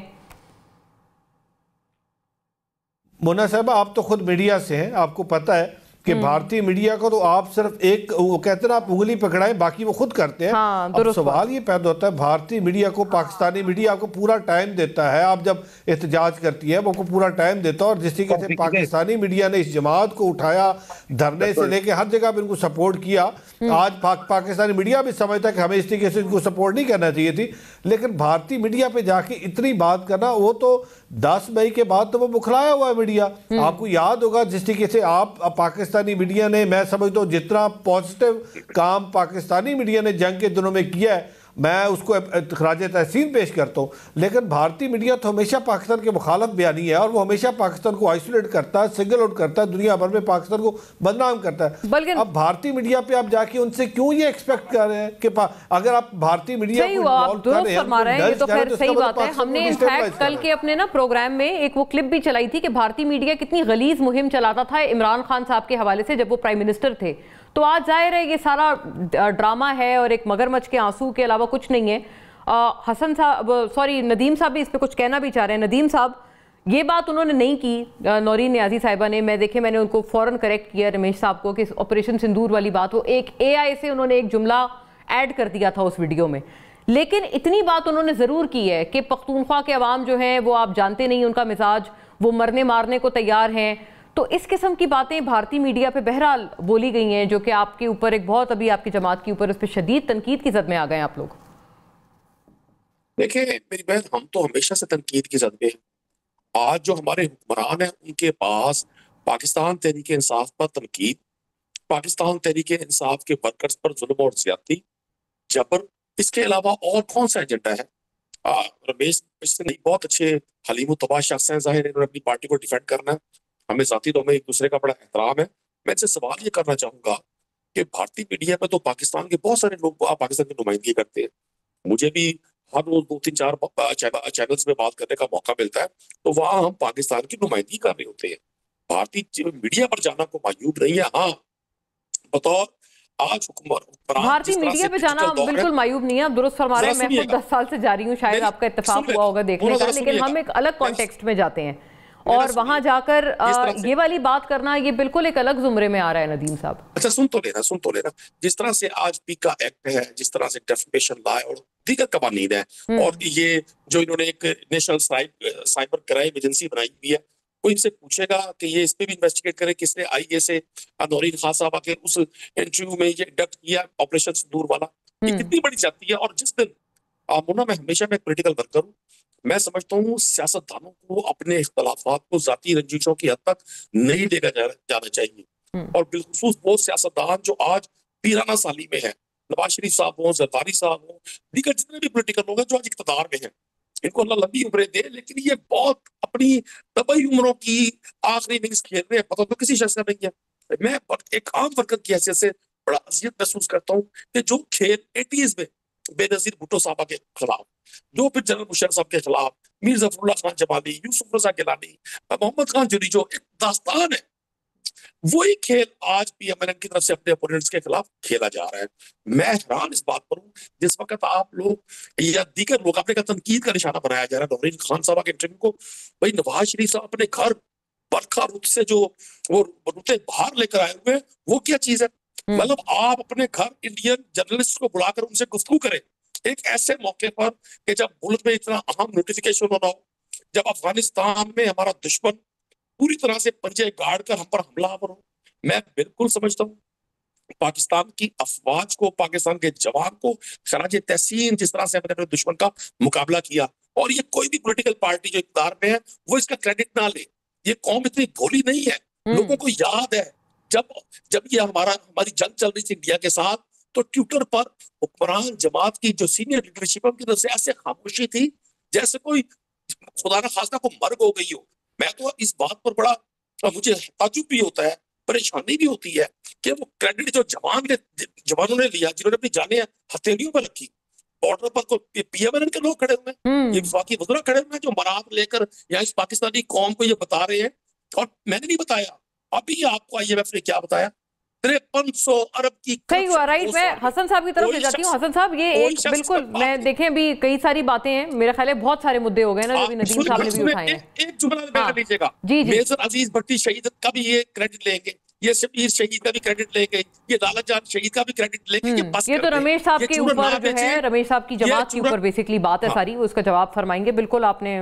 मोना साहब, आप तो खुद मीडिया से हैं, आपको पता है कि भारतीय मीडिया को तो आप सिर्फ एक, वो कहते हैं ना, आप उंगली पकड़ाएं, बाकी वो खुद करते हैं। हाँ, अब सवाल ये पैदा होता है, भारतीय मीडिया को पाकिस्तानी मीडिया आपको पूरा टाइम देता है, आप जब एहतजाज करती है वो आपको पूरा टाइम देता है, और जिस तरीके से पाकिस्तानी मीडिया ने इस जमात को उठाया, धरने से लेके हर जगह पर इनको सपोर्ट किया। आज पाकिस्तानी मीडिया भी समझता है कि हमें इस तरीके से इनको सपोर्ट नहीं करना चाहिए थी, लेकिन भारतीय मीडिया पे जाके इतनी बात करना, वो तो 10 मई के बाद तो वो बुखलाया हुआ है मीडिया। आपको याद होगा जिस तरीके से आप पाकिस्तानी मीडिया ने, मैं समझता हूँ जितना पॉजिटिव काम पाकिस्तानी मीडिया ने जंग के दिनों में किया है, मैं उसको खराज तहसीन पेश करता हूँ, लेकिन भारतीय मीडिया तो हमेशा पाकिस्तान के मुखालफ बयानी है, और वो हमेशा पाकिस्तान को आइसोलेट करता है, सिंगल आउट करता है, दुनिया भर में पाकिस्तान को बदनाम करता है। बल्कि अब भारतीय मीडिया पे आप जाके उनसे क्यों ये एक्सपेक्ट कर रहे हैं कि अगर आप भारतीय मीडिया को इन्वॉल्व कर रहे हैं, ये तो खैर सही बात है। हमने इनफैक्ट कल के अपने ना प्रोग्राम में एक वो क्लिप भी चलाई थी कि भारतीय मीडिया कितनी गलीज मुहिम चलाता था इमरान खान साहब के हवाले से जब वो प्राइम मिनिस्टर थे। तो आज जाहिर है ये सारा ड्रामा है और एक मगरमच्छ के आंसू के अलावा कुछ नहीं है। नदीम साहब भी इस पे कुछ कहना भी चाह रहे हैं। नदीम साहब, ये बात उन्होंने नहीं की, नौरीन नियाज़ी साहिबा ने, मैंने उनको फौरन करेक्ट किया रमेश साहब को कि ऑपरेशन सिंदूर वाली बात, वो एक AI से उन्होंने एक जुमला ऐड कर दिया था उस वीडियो में, लेकिन इतनी बात उन्होंने ज़रूर की है कि पख्तूनख्वा के अवाम जो हैं वो आप जानते नहीं उनका मिजाज, वो मरने मारने को तैयार हैं। तो इस किस्म की बातें भारतीय मीडिया पे बहरहाल बोली गई हैं, जो कि आपके ऊपर एक बहुत, अभी आपकी जमात के ऊपर उस पर शदीद तनकीद की जद में आ गए आप लोग। देखिए मेरी बहन, हम तो हमेशा से तनकीद की जद में हैं। आज जो हमारे हुक्मरान हैं उनके पास पाकिस्तान तहरीक इंसाफ पर तनकीद, पाकिस्तान तहरीक इंसाफ के वर्कर्स पर जुल्म और ज्यादती, जबर, इसके अलावा और कौन सा एजेंडा है? रमेश बहुत अच्छे हलीम तबाह शख्स हैं, जाहिर है इन्होंने अपनी पार्टी को डिफेंड करना है, हमें जाती तो हमें एक दूसरे का बड़ा एहतराम है। मैं इनसे सवाल ये करना चाहूंगा कि भारतीय मीडिया में तो पाकिस्तान के बहुत सारे लोग पाकिस्तान की नुमाइंदगी करते हैं, मुझे भी हर रोज 2-3-4 चैनल्स में बात करने का मौका मिलता है, तो वहां हम पाकिस्तान की नुमाइंदगी कर रहे होते हैं। भारतीय मीडिया पर जाना को मायूब नहीं है। हाँ, बतौर आज भारतीय मीडिया पे जाना बिल्कुल मायूब नहीं है, आप दुरुस्त फरमा रहे हैं। मैं खुद 10 साल से जा रही हूँ, शायद आपका इत्तेफाक हुआ होगा देखने का, लेकिन हम एक अलग कॉन्टेक्स्ट में जाते हैं और वहां जाकर ये वाली बात करना, ये बिल्कुल एक अलग जुमरे में आ रहा है नदीम साहब। अच्छा सुन तो लेना, जिस तरह से आज पीका एक्ट है, जिस तरह से डेफिमेशन लॉ और दीगर कवानीन है, और ये जो इन्होंने एक नेशनल साइबर क्राइम एजेंसी बनाई हुई है, कोई इनसे पूछेगा कि ये इस पे भी इन्वेस्टिगेट करे किसने आईए से नौरीन खान साहब के उस इंटरव्यू में ये इंडक्ट किया ऑपरेशन सिंदूर वाला, ये कितनी बड़ी जाती है। और जिस दिन मुन्ना, मैं हमेशा मैं पॉलिटिकल वर्कर हूँ, मैं समझता हूँ सियासतदानों को अपने इख्तलाफात को जाती रंजिशों की हद तक नहीं लेकर जाना चाहिए, और बिलखुसूस वो सियासतदान जो आज पीराना साली में है, नवाज शरीफ साहब हो, जरदारी साहब हो, दीगर जितने भी पोलिटिकल लोग हैं जो आज इक़्तिदार में हैं, इनको अल्लाह लंबी उम्रें दे, लेकिन ये बहुत अपनी तबई उम्रों की आखिरी इनिंग्स खेल रहे हैं, पता तो किसी शख्स का नहीं है। मैं एक आम वर्कर की हैसियत से बड़ा अजियत महसूस करता हूँ कि जो खेल 80s में बेनजीर भुट्टो साहब के खिलाफ, जो फिर जनरल मुशर्रफ साहब के खिलाफ, मीर जफरुल्लाह खान जमाली, यूसुफ रजा गिलानी, मोहम्मद खान जुरी, जो एक दास्तान है, वही खेल आज PMLN की तरफ से अपने अपोनेंट्स के खिलाफ खेला जा रहा है। मैं हैरान इस बात पर हूँ, जिस वक्त आप लोग या दीगर लोग अपने का तनकीद का निशाना बनाया जा रहा है नौरीन खान साहब के इंटरव्यू को, भाई नवाज शरीफ साहब अपने घर बरखा रुत से जो वो रुते बाहर लेकर आए हुए हैं, वो क्या चीज है? मतलब आप अपने घर इंडियन जर्नलिस्ट को बुलाकर उनसे गुफ्तगू करें एक ऐसे मौके पर कि जब मुल्क में इतना अहम नोटिफिकेशन होना हो, जब अफगानिस्तान में हमारा दुश्मन पूरी तरह से पंजे गाड़ कर हम पर हमलावर हो। मैं बिल्कुल समझता हूँ पाकिस्तान की अफवाज को, पाकिस्तान के जवान को खराज तहसीन जिस तरह से हमने अपने दुश्मन का मुकाबला किया, और ये कोई भी पॉलिटिकल पार्टी जो इक़्तिदार में है वो इसका क्रेडिट ना ले। ये कौम इतनी भोली नहीं है, लोगों को याद है जब ये हमारी जंग चल रही थी इंडिया के साथ, तो ट्विटर पर हुक्मरान जमात की जो सीनियर लीडरशिप है उनकी तरफ से ऐसे खामोशी थी जैसे कोई खुदा ना खास्ता को मर्ग हो गई हो। मैं तो इस बात पर बड़ा मुझे ताज्जुब भी होता है, परेशानी भी होती है कि वो क्रेडिट जो जवानों ने लिया, जिन्होंने अपनी जानें हथेलियों पर रखी, बॉर्डर पर PMLN के लोग खड़े हुए हैं, ये वफाकी वज़रा खड़े हुए हैं जो मराद लेकर यहाँ इस पाकिस्तानी कौम को ये बता रहे हैं। और मैंने नहीं बताया, अभी आपको IMF ने क्या बताया, 5300 अरब की। सही हुआ, राइट। मैं हसन साहब की तरफ ले जाती हूँ। हसन साहब, ये एक बिल्कुल मैं देखें अभी कई सारी बातें हैं, मेरे ख्याल है बहुत सारे मुद्दे हो गए ना जो नदीम साहब ने भी उठाए हैं। एक जुमला में लीजिएगा, मेजर अजीज भट्टी शहीद का भी ये क्रेडिट लेंगे, ये शबीर शहीद का भी क्रेडिट लेंगे, ये लाला जान शहीद का भी क्रेडिट लेंगे। ये तो रमेश साहब के ऊपर जो है, रमेश साहब की जमात के ऊपर बेसिकली बात है सारी, उसका जवाब फरमाएंगे। बिल्कुल आपने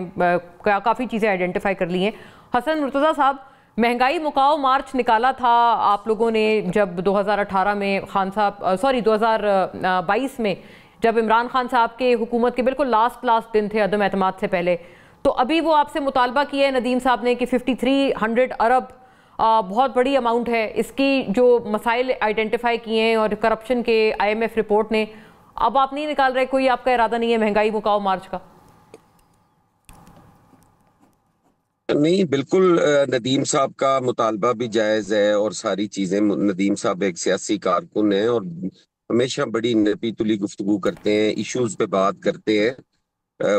काफी चीजें आइडेंटिफाई कर ली हैं। हसन मुर्तजा साहब, महंगाई मुकाओ मार्च निकाला था आप लोगों ने जब 2018 में 2022 में जब इमरान खान साहब के हुकूमत के बिल्कुल लास्ट दिन थे अदम एतमाद से पहले, तो अभी वो आपसे मुतालबा किया है नदीम साहब ने कि 5300 अरब बहुत बड़ी अमाउंट है, इसकी जो मसाइल आइडेंटिफाई किए हैं और करप्शन के IMF रिपोर्ट ने, अब आप नहीं निकाल रहे, कोई आपका इरादा नहीं है महंगाई मुकाओ मार्च का? नहीं, बिल्कुल नदीम साहब का मुतालबा भी जायज़ है और सारी चीज़ें। नदीम साहब एक सियासी कारकुन हैं और हमेशा बड़ी नपी तुली गुफ्तगू करते हैं, इश्यूज़ पे बात करते हैं,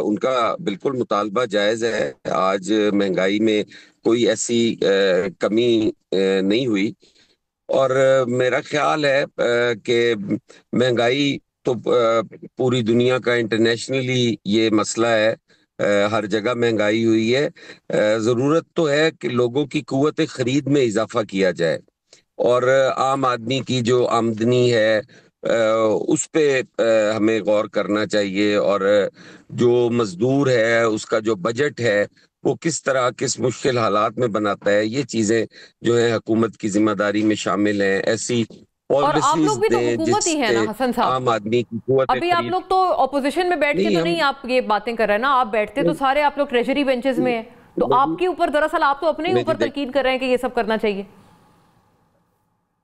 उनका बिल्कुल मुतालबा जायज़ है। आज महंगाई में कोई ऐसी कमी नहीं हुई, और मेरा ख्याल है कि महंगाई तो पूरी दुनिया का इंटरनेशनली ये मसला है, हर जगह महंगाई हुई है। ज़रूरत तो है कि लोगों की कुव्वत खरीद में इजाफा किया जाए, और आम आदमी की जो आमदनी है उस पे हमें गौर करना चाहिए, और जो मजदूर है उसका जो बजट है वो किस तरह किस मुश्किल हालात में बनाता है, ये चीज़ें जो है हुकूमत की जिम्मेदारी में शामिल हैं। ऐसी और आप लोग भी तो हुकूमत ही है ना हसन साहब, आम आदमी की कुव्वत। अभी आप लोग तो ऑपोजिशन में बैठ के तो नहीं आप ये बातें कर रहे हैं ना, आप बैठते तो सारे आप लोग ट्रेजरी बेंचेस में हैं, तो आपके ऊपर, दरअसल आप तो अपने ऊपर तलकीन कर रहे हैं कि ये सब करना चाहिए।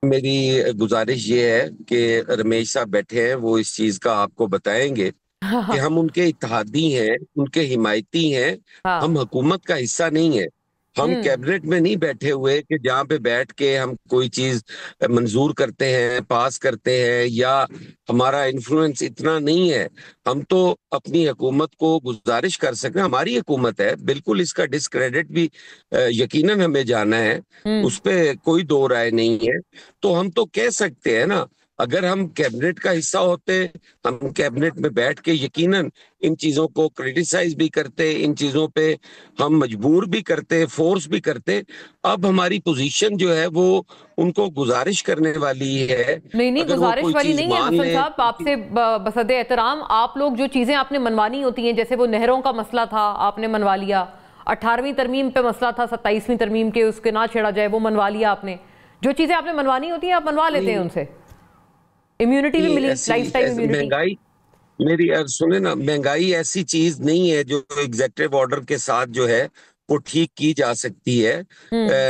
मेरी गुजारिश ये है कि रमेश साहब बैठे हैं, वो इस चीज का आपको बताएंगे कि हम उनके इत्तेहादी हैं, उनके हिमायती हैं, हम हुकूमत का हिस्सा नहीं है। हम कैबिनेट में नहीं बैठे हुए कि जहाँ पे बैठ के हम कोई चीज मंजूर करते हैं, पास करते हैं, या हमारा इन्फ्लुएंस इतना नहीं है। हम तो अपनी हुकूमत को गुजारिश कर सकते हैं, हमारी हुकूमत है, बिल्कुल इसका डिस्क्रेडिट भी यकीनन हमें जाना है, उस पर कोई दो राय नहीं है। तो हम तो कह सकते हैं ना, अगर हम कैबिनेट का हिस्सा होते, हम कैबिनेट में बैठ के यकीनन इन चीजों को क्रिटिसाइज भी करते, इन चीजों पे हम मजबूर भी करते, फोर्स भी करते। अब हमारी पोजीशन जो है वो उनको गुजारिश करने वाली है। नहीं, गुजारिश वाली नहीं है हसन साहब, आपसे बसदे एहतराम, आप लोग जो चीजें आपने मनवानी होती हैं, जैसे वो नहरों का मसला था, आपने मनवा लिया। 18वीं तरमीम पे मसला था, 27वीं तरमीम के उसके ना छेड़ा जाए, वो मनवा लिया आपने। जो चीजें आपने मनवानी होती हैं आप मनवा लेते हैं उनसे। इम्यूनिटी भी मिली, लाइफटाइम इम्यूनिटी। महंगाई, मेरी सुने ना, महंगाई ऐसी चीज नहीं है जो एग्जीक्यूटिव ऑर्डर के साथ जो है वो ठीक की जा सकती है।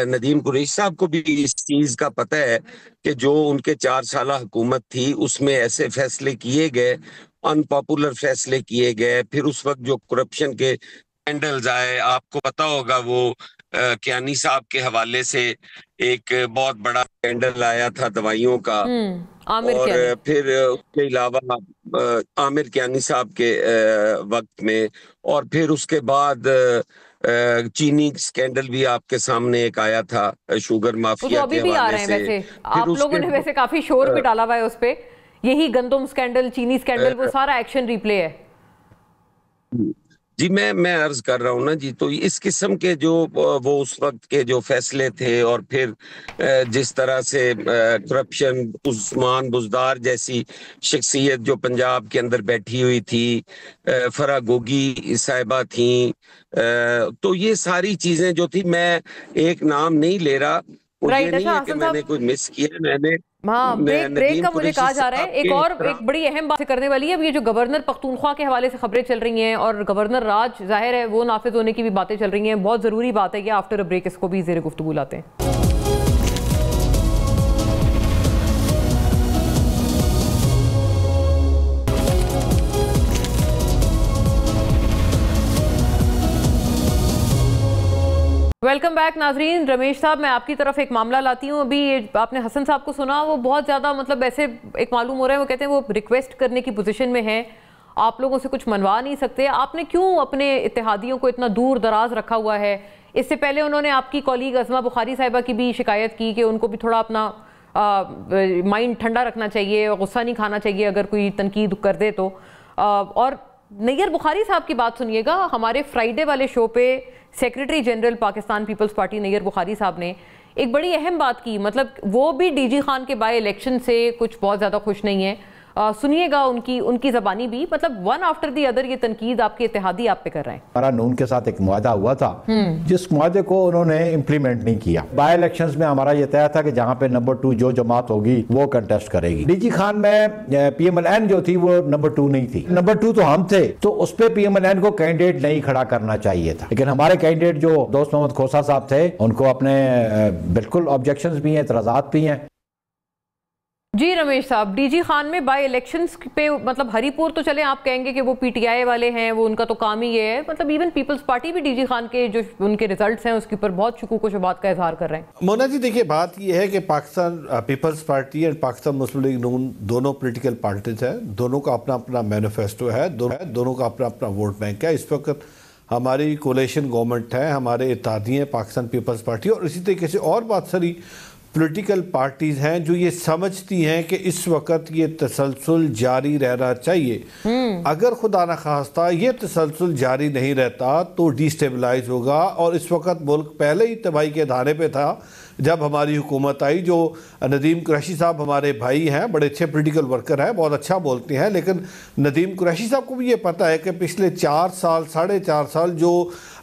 नदीम कुरैशी साहब को भी इस चीज का पता है कि जो उनके 4 साल हुकूमत थी उसमें ऐसे फैसले किए गए, अनपॉपुलर फैसले किए गए। फिर उस वक्त जो करप्शन के स्कैंडल्स आए, आपको पता होगा, वो कियानी साहब के हवाले से एक बहुत बड़ा स्कैंडल आया था दवाइयों का, और फिर उसके अलावा आमिर कियानी साहब के वक्त में, और फिर उसके बाद चीनी स्कैंडल भी आपके सामने एक आया था, शुगर माफिया तो अभी भी आ रहे हैं वैसे। आप लोगों ने वैसे काफी शोर भी डाला हुआ है उस पे, यही गंदम स्कैंडल, चीनी स्कैंडल, वो सारा एक्शन रिप्ले है। जी, मैं अर्ज कर रहा हूँ ना जी, तो इस किस्म के जो वो उस वक्त के जो फैसले थे, और फिर जिस तरह से करप्शन, उस्मान बुज़दार जैसी शख्सियत जो पंजाब के अंदर बैठी हुई थी, फरा गोगी साहिबा थी, तो ये सारी चीजें जो थी, मैं एक नाम नहीं ले रहा, ये नहीं है कि मैंने कोई मिस किया। मैंने ब्रेक का मुझे कहा जा रहा है। एक बड़ी अहम बात करने वाली है, अब ये जो गवर्नर पख्तूनख्वा के हवाले से खबरें चल रही हैं, और गवर्नर राज जाहिर है वो नाफिज होने की भी बातें चल रही हैं, बहुत जरूरी बात है कि आफ्टर अ ब्रेक इसको भी ज़ेरे गुफ्तगू लाते हैं। वेलकम बैक नाजरीन। रमेश साहब, मैं आपकी तरफ एक मामला लाती हूँ। अभी आपने हसन साहब को सुना, वो बहुत ज़्यादा मतलब ऐसे एक मालूम हो रहा है, वो कहते हैं वो रिक्वेस्ट करने की पोजीशन में है, आप लोगों से कुछ मनवा नहीं सकते। आपने क्यों अपने इत्तेहादियों को इतना दूर दराज रखा हुआ है? इससे पहले उन्होंने आपकी कॉलीग अज़मा बुखारी साहिबा की भी शिकायत की कि उनको भी थोड़ा अपना माइंड ठंडा रखना चाहिए, गुस्सा नहीं खाना चाहिए अगर कोई तनकीद कर दे तो। और नैयर बुखारी साहब की बात सुनिएगा, हमारे फ्राइडे वाले शो पे secretary general Pakistan peoples Party Nayyar Bukhari साहब ने एक बड़ी अहम बात की, मतलब वो भी डीजी खान के बाय इलेक्शन से कुछ बहुत ज़्यादा खुश नहीं है। सुनिएगा उनकी ज़बानी भी, मतलब वन आफ्टर दी अदर ये तनकीद आपके इत्तेहादी आप पे कर रहे हैं। हमारा नून के साथ एक मुआहदा हुआ था, जिस मुआहदे को उन्होंने इम्प्लीमेंट नहीं किया। बाय इलेक्शंस में हमारा ये तय था कि जहाँ पे नंबर 2 जो जमात होगी वो कंटेस्ट करेगी। डीजी खान में PMLN जो थी वो नंबर 2 नहीं थी, नंबर 2 तो हम थे, तो उस पर PMLN को कैंडिडेट नहीं खड़ा करना चाहिए था। लेकिन हमारे कैंडिडेट जो दोस्त मोहम्मद खोसा साहब थे, उनको अपने बिल्कुल ऑब्जेक्शंस भी हैं, एतराज़ात भी हैं। जी रमेश साहब, डीजी खान में बाय इलेक्शंस पे, मतलब हरीपुर तो चले आप कहेंगे कि वो PTI वाले हैं, वो उनका तो काम ही ये है, मतलब इवन पीपल्स पार्टी भी डीजी खान के जो उनके रिजल्ट्स हैं उसके ऊपर बहुत शुकूक व शुबात का इजहार कर रहे हैं। मोना जी देखिए, बात ये है कि Pakistan peoples Party and Pakistan Muslim League Noon दोनों पोलिटिकल पार्टीज हैं, दोनों का अपना अपना मैनिफेस्टो है, दोनों का अपना अपना वोट बैंक है। इस वक्त हमारी कोलेशन गवर्नमेंट है, हमारे इत्तेहादी हैं पाकिस्तान पीपल्स पार्टी, और इसी तरीके से और बहुत सारी पॉलिटिकल पार्टीज हैं जो ये समझती हैं कि इस वक्त ये तसलसल जारी रहना चाहिए। अगर खुदा न खास्ता ये तसलसल जारी नहीं रहता तो डिस्टेबलाइज होगा, और इस वक्त मुल्क पहले ही तबाही के धारे पे था जब हमारी हुकूमत आई। जो नदीम कुरैशी साहब हमारे भाई हैं, बड़े अच्छे पॉलिटिकल वर्कर हैं, बहुत अच्छा बोलते हैं, लेकिन नदीम कुरैशी साहब को भी ये पता है कि पिछले 4 साल 4.5 साल जो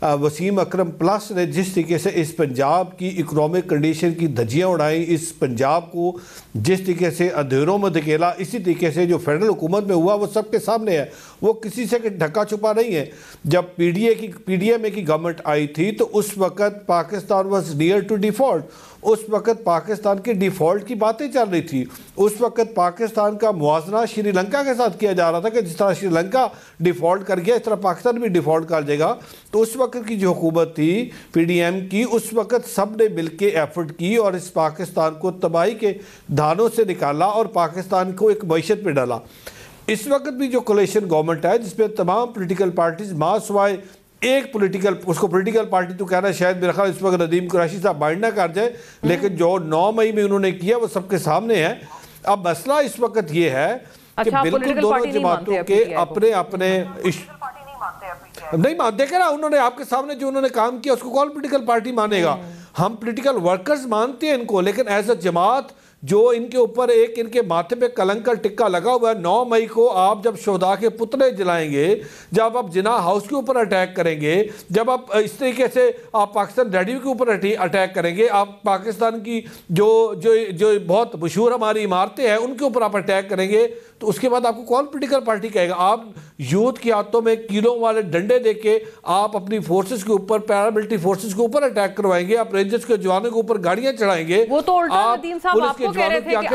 वसीम अकरम प्लस ने जिस तरीके से इस पंजाब की इकोनॉमिक कंडीशन की धज्जियाँ उड़ाई, इस पंजाब को जिस तरीके से अंधेरों में धकेला, इसी तरीके से जो फेडरल हुकूमत में हुआ वो सबके सामने है। वो किसी से ढका छुपा नहीं है। जब पीडीएमए की गवर्नमेंट आई थी तो उस वक्त Pakistan was near to default, उस वक्त पाकिस्तान के डिफॉल्ट की बातें चल रही थी। उस वक्त पाकिस्तान का मुआवजा श्रीलंका के साथ किया जा रहा था कि जिस तरह श्रीलंका डिफॉल्ट कर गया इस तरह पाकिस्तान भी डिफॉल्ट कर जाएगा। तो उस वक्त की जो हुकूमत थी पीडीएम की, उस वक्त सब ने मिल के एफर्ट की और इस पाकिस्तान को तबाही के धानों से निकाला और पाकिस्तान को एक मैशत पे डाला। इस वक्त भी जो कोलिशन गवर्नमेंट है जिसमें तमाम पॉलिटिकल पार्टीज मासवाए एक पॉलिटिकल पार्टी तो कहना शायद मेरा ख्याल इस वक्त नदीम कुरैशी साहब बाइंड ना कर जाए, लेकिन जो 9 मई में उन्होंने किया वो सबके सामने है। अब मसला इस वक्त ये है कि बिल्कुल दोनों जमातों के अपने अपने नहीं मानते क्या ना, उन्होंने आपके सामने जो उन्होंने काम किया उसको कौन पॉलिटिकल पार्टी मानेगा? हम पॉलिटिकल वर्कर्स मानते हैं इनको, लेकिन एज अ जमात जो इनके ऊपर एक इनके माथे पे कलंक का टिक्का लगा हुआ है। 9 मई को आप जब शोहदा के पुतले जलाएंगे, जब आप जिना हाउस के ऊपर अटैक करेंगे, जब आप इस तरीके से आप पाकिस्तान रेडियो के ऊपर अटैक करेंगे, आप पाकिस्तान की जो जो जो बहुत मशहूर हमारी इमारतें हैं उनके ऊपर आप अटैक करेंगे, तो उसके बाद आपको कौन पॉलिटिकल पार्टी कहेगा? आप यूथ की हाथों में कीलों वाले डंडे देके आप अपनी फोर्सेस के ऊपर, पैरामिलिट्री फोर्सेस के ऊपर अटैक करवाएंगे, आप रेंजर्स के जवानों के ऊपर गाड़ियां चढ़ाएंगे। वो तो उल्टा नदीम साहब आपको कह रहे थे कि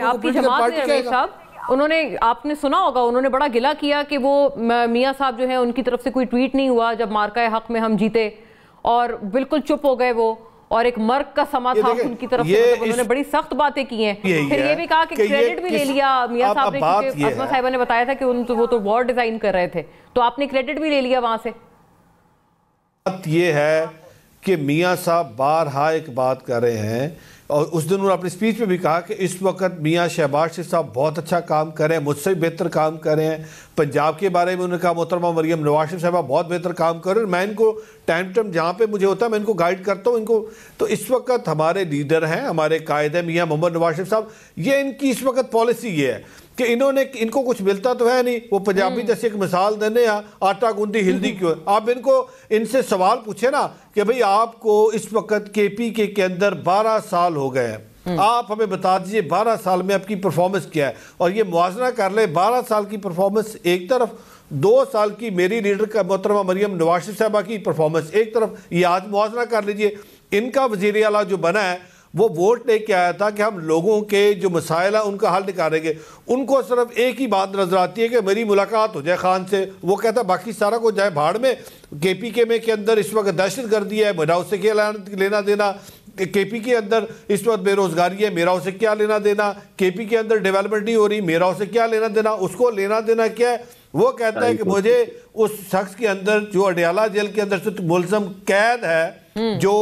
आपकी जमात ने रमीज साहब, उन्होंने, आपने सुना होगा, उन्होंने बड़ा गिला किया कि वो मियां साहब जो है उनकी तरफ से कोई ट्वीट नहीं हुआ जब मार्का हक में हम जीते, और बिल्कुल चुप हो गए वो, और एक मर्क का समा था उनकी तरफ से, मतलब उन्होंने बड़ी सख्त बातें की हैं। फिर ये भी कहा कि क्रेडिट भी ले लिया मियां साहब ने, क्योंकि अज़मा साहिबा ने बताया था कि वो तो वॉर डिजाइन कर रहे थे, तो आपने क्रेडिट भी ले लिया वहां से। बात ये है कि मियां साहब बारहा एक बात कर रहे हैं, और उस दिन उन्होंने अपनी स्पीच में भी कहा कि इस वक्त मियां शहबाज शरीफ साहब बहुत अच्छा काम कर रहे हैं, मुझसे भी बेहतर काम कर रहे हैं। पंजाब के बारे में उन्होंने कहा मोहतरमा मरियम नवाज शरीफ साहब बहुत बेहतर काम कर रहे हैं, मैं इनको टाइम टू टाइम जहाँ पे मुझे होता है मैं इनको गाइड करता हूँ इनको। तो इस वक्त हमारे लीडर हैं, हमारे कायद हैं मियां मोहम्मद नवाज शरीफ साहब, ये इनकी इस वक्त पॉलिसी ये है कि इनको कुछ मिलता तो है नहीं। वो पंजाबी जैसे एक मिसाल देने आटा गूंदी हिल्दी क्यों। आप इनसे सवाल पूछे ना कि भाई आपको इस वक्त केपीके के अंदर 12 साल हो गए हैं, आप हमें बता दीजिए 12 साल में आपकी परफॉर्मेंस क्या है, और ये मुआवजा कर ले 12 साल की परफॉर्मेंस एक तरफ, 2 साल की मेरी लीडर का मोहतरमा मरियम नवाज शरीफ साहबा की परफॉर्मेंस एक तरफ, ये आज मुआवजा कर लीजिए। इनका वजीर आला जो बना है वो वोट लेके आया था कि हम लोगों के जो मसाइल है उनका हल निकालेंगे। उनको सिर्फ एक ही बात नजर आती है कि मेरी मुलाकात हो जाए खान से, वो कहता है बाकी सारा कुछ जाए भाड़ में। केपीके में के अंदर इस वक्त दहशतगर्दी है, मेरा उससे क्या लेना देना, केपी के अंदर इस वक्त बेरोजगारी है, मेरा उसे क्या लेना देना, केपी के अंदर डेवलपमेंट नहीं हो रही, मेरा उसे क्या लेना देना, उसको लेना देना क्या है। वो कहता है कि मुझे उस शख्स के अंदर जो अडियाला जेल के अंदर से मुलजम कैद है, जो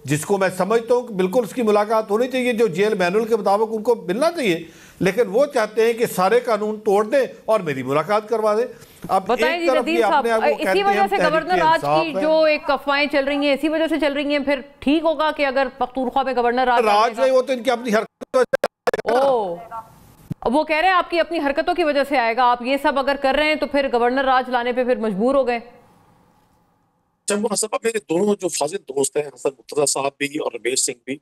जिसको मैं समझता हूँ बिल्कुल उसकी मुलाकात होनी चाहिए, जो जेल मैनुअल के मुताबिक उनको मिलना चाहिए, लेकिन वो चाहते हैं कि सारे कानून तोड़ दें और मेरी मुलाकात करवा दें। अब बताएं जी नदीम साहब, इसी वजह से गवर्नर राज की जो एक अफवाहें चल रही हैं, इसी वजह से चल रही हैं, फिर ठीक होगा कि अगर पख्तूनख्वा में गवर्नर राज नहीं हो तो इनकी अपनी हरकत, वो कह रहे हैं आपकी अपनी हरकतों की वजह से आएगा, आप ये सब अगर कर रहे हैं तो फिर गवर्नर राज लाने पे फिर मजबूर हो गए। मेरे दोनों जो फाजिल दोस्त हैं, हसन मुर्तजा साहब भी और रमेश सिंह भी,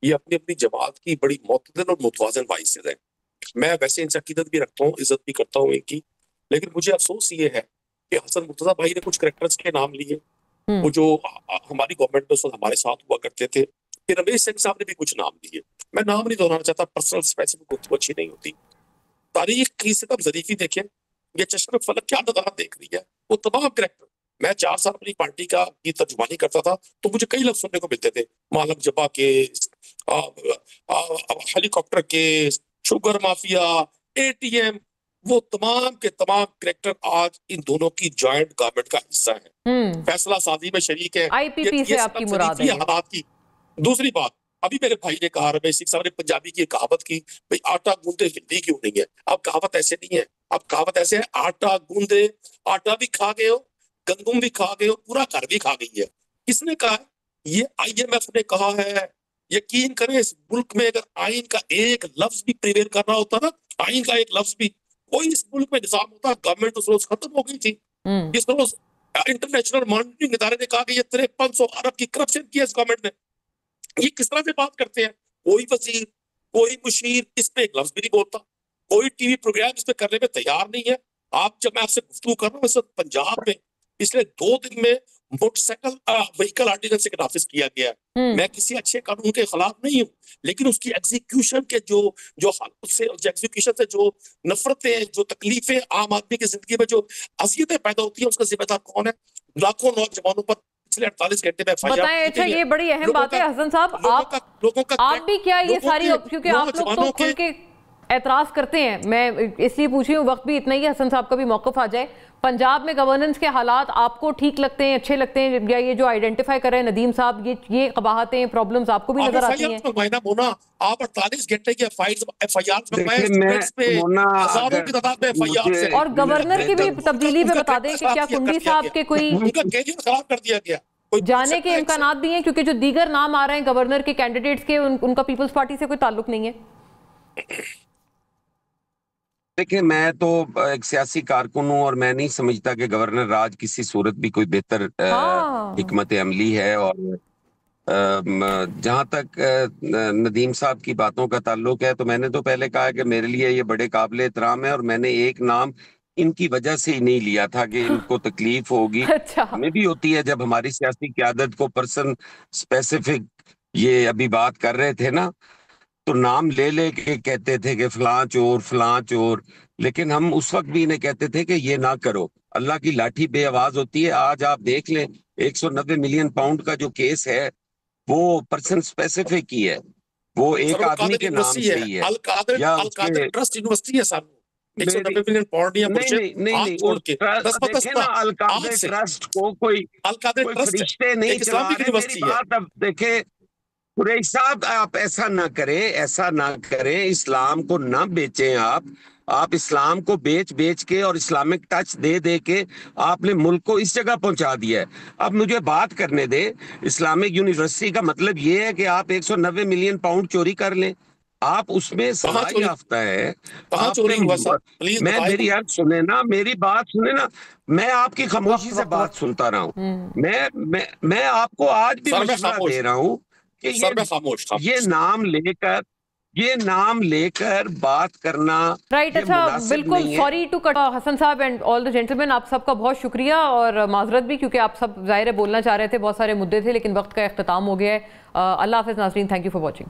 ये अपनी अपनी जमात की बड़ी मुतदल और मुतवाज़िन बाइसेस हैं। मैं वैसे इनसे अकीदत भी रखता हूँ, इज्जत भी करता हूँ इनकी, लेकिन मुझे अफसोस ये है कि हसन मुर्तजा भाई ने कुछ कैरेक्टर्स के नाम लिए, वो जो हमारी गवर्नमेंट में हमारे साथ हुआ करते थे। फिर रमेश सिंह साहब ने भी कुछ नाम लिए, मैं नाम नहीं दोहराना चाहता, पर्सनल स्पेसिफिक गुफ्तगू अच्छी नहीं होती। तारीख की सितम ज़रीफी देखें, ये चश्मे फलक क्या नज़ारा देख रही है, वो तमाम कैरेक्टर। मैं 4 साल अपनी पार्टी का की तर्जुमानी करता था तो मुझे कई लफ्ज़ सुनने को मिलते थे, Malam Jabba case, helicopter case, sugar mafia, ATM, वो तमाम के तमाम कैरेक्टर आज इन दोनों की जॉइंट गवर्नमेंट का हिस्सा है, फैसला साजी में शरीक है। आईपीपी से आपकी मुराद है हालात की। दूसरी बात, अभी मेरे भाई ने कहा, रमेश सिंह साहब ने पंजाबी की कहावत की, भाई आटा गूंदे हिल्दी क्यों नहीं है। अब कहावत ऐसे नहीं है, अब कहावत ऐसे है, आटा गूंदे, आटा भी खा गए हो, गंदुम भी खा गए हो, पूरा घर भी खा गई है। किसने कहा है? ये IMF ने कहा है। यकीन करें, इस मुल्क में अगर आइन का एक लफ्ज भी प्रिवेल कर रहा होता ना, आइन का एक लफ्ज भी, कोई इस मुल्क में निजाम होता, गवर्नमेंट उस रोज खत्म हो गई थी। इस रोज इंटरनेशनल मॉनिटरिंग इदारे ने कहा कि ये 5300 अरब की करप्शन की है इस गवर्नमेंट ने। ये किस तरह से बात करते हैं? कोई वजीर, कोई मुशीर इस पे एक लफ्ज भी नहीं बोलता, कोई टीवी प्रोग्राम इस पे करने में तैयार नहीं है। आप जब मैं आपसे गुफ्तगू कर रहा हूँ, इस वक्त पंजाब में पिछले 2 दिन में मोटरसाइकिल व्हीकल ऑर्डिनेंस का नाफिज किया गया है। मैं किसी अच्छे कानून के खिलाफ नहीं हूँ, लेकिन उसकी एग्जीक्यूशन के जो एग्जीक्यूशन से जो नफरतें, जो तकलीफें आम आदमी की जिंदगी में जो अज़ियतें पैदा होती है, उसका जिम्मेदार कौन है? लाखों नौजवानों पर पिछले 48 घंटे में बताएं। अच्छा, ये बड़ी अहम बात है हसन साहब, आप भी क्या ये सारी, क्योंकि आप लोग तो खुल के एतराज करते हैं, मैं इसलिए पूछ रही हूँ, वक्त भी इतना ही है, हसन साहब का भी मौक़िफ़ आ जाए। पंजाब में गवर्नेंस के हालात आपको ठीक लगते हैं, अच्छे लगते हैं, या ये जो आइडेंटिफाई कर रहे हैं नदीम साहब, ये कबाहतें, प्रॉब्लम्स आपको भी नजर आती हैं? आप 48 घंटे की और गवर्नर की भी तब्दीली पे बता दें कि क्या कुंडी साहब के कोई खराब कर दिया गया, जाने के इम्कानात भी हैं, क्योंकि जो दीगर नाम आ रहे हैं गवर्नर के कैंडिडेट्स के, उनका पीपल्स पार्टी से कोई ताल्लुक नहीं है। देखिए, मैं तो एक सियासी कारकुन हूँ और मैं नहीं समझता कि गवर्नर राज किसी सूरत भी कोई बेहतर हिकमत अमली है। और जहाँ तक नदीम साहब की बातों का ताल्लुक है, तो मैंने तो पहले कहा कि मेरे लिए ये बड़े काबिल एहतराम है, और मैंने एक नाम इनकी वजह से ही नहीं लिया था कि इनको तकलीफ होगी। अच्छा। हमें भी होती है जब हमारी सियासी क़यादत को पर्सन स्पेसिफिक, ये अभी बात कर रहे थे ना, तो नाम ले ले के कहते थे कि फलां चोर, लेकिन हम उस वक्त भी इन्हें कहते थे कि ये ना करो, अल्लाह की लाठी बेआवाज होती है। आज आप देख लें, 190 मिलियन पाउंड का जो केस है वो पर्सन स्पेसिफिक ही है, वो एक आदमी के नाम से ही है। अल-कादिर ट्रस्ट यूनिवर्सिटी है साहब, 190 मिलियन पाउंड या नहीं, अल-कादिर ट्रस्ट को कोई फरिश्ते नहीं चला रहे। अब देखे कुरैश साहब, आप ऐसा ना करें, इस्लाम को ना बेचें। आप इस्लाम को बेच के और इस्लामिक टच दे के आपने मुल्क को इस जगह पहुंचा दिया है। अब मुझे बात करने दे, इस्लामिक यूनिवर्सिटी का मतलब ये है कि आप 190 मिलियन पाउंड चोरी कर लें, आप उसमें सलाह याफ्ता है। मैं मेरी यार सुने ना, मेरी बात सुने ना, मैं आपकी खामोशी से बात सुनता रहा हूँ। मैं आपको आज भी मशवरा दे रहा हूँ कि ये नाम लेकर बात करना राइट। अच्छा, बिल्कुल सॉरी टू कट हसन साहब एंड ऑल द जेंटलमैन, आप सबका बहुत शुक्रिया और माजरत भी, क्योंकि आप सब जाहिर है बोलना चाह रहे थे, बहुत सारे मुद्दे थे, लेकिन वक्त का इख्तिताम हो गया है। अल्लाह हाफिज़ नाज़रीन, थैंक यू फॉर वॉचिंग।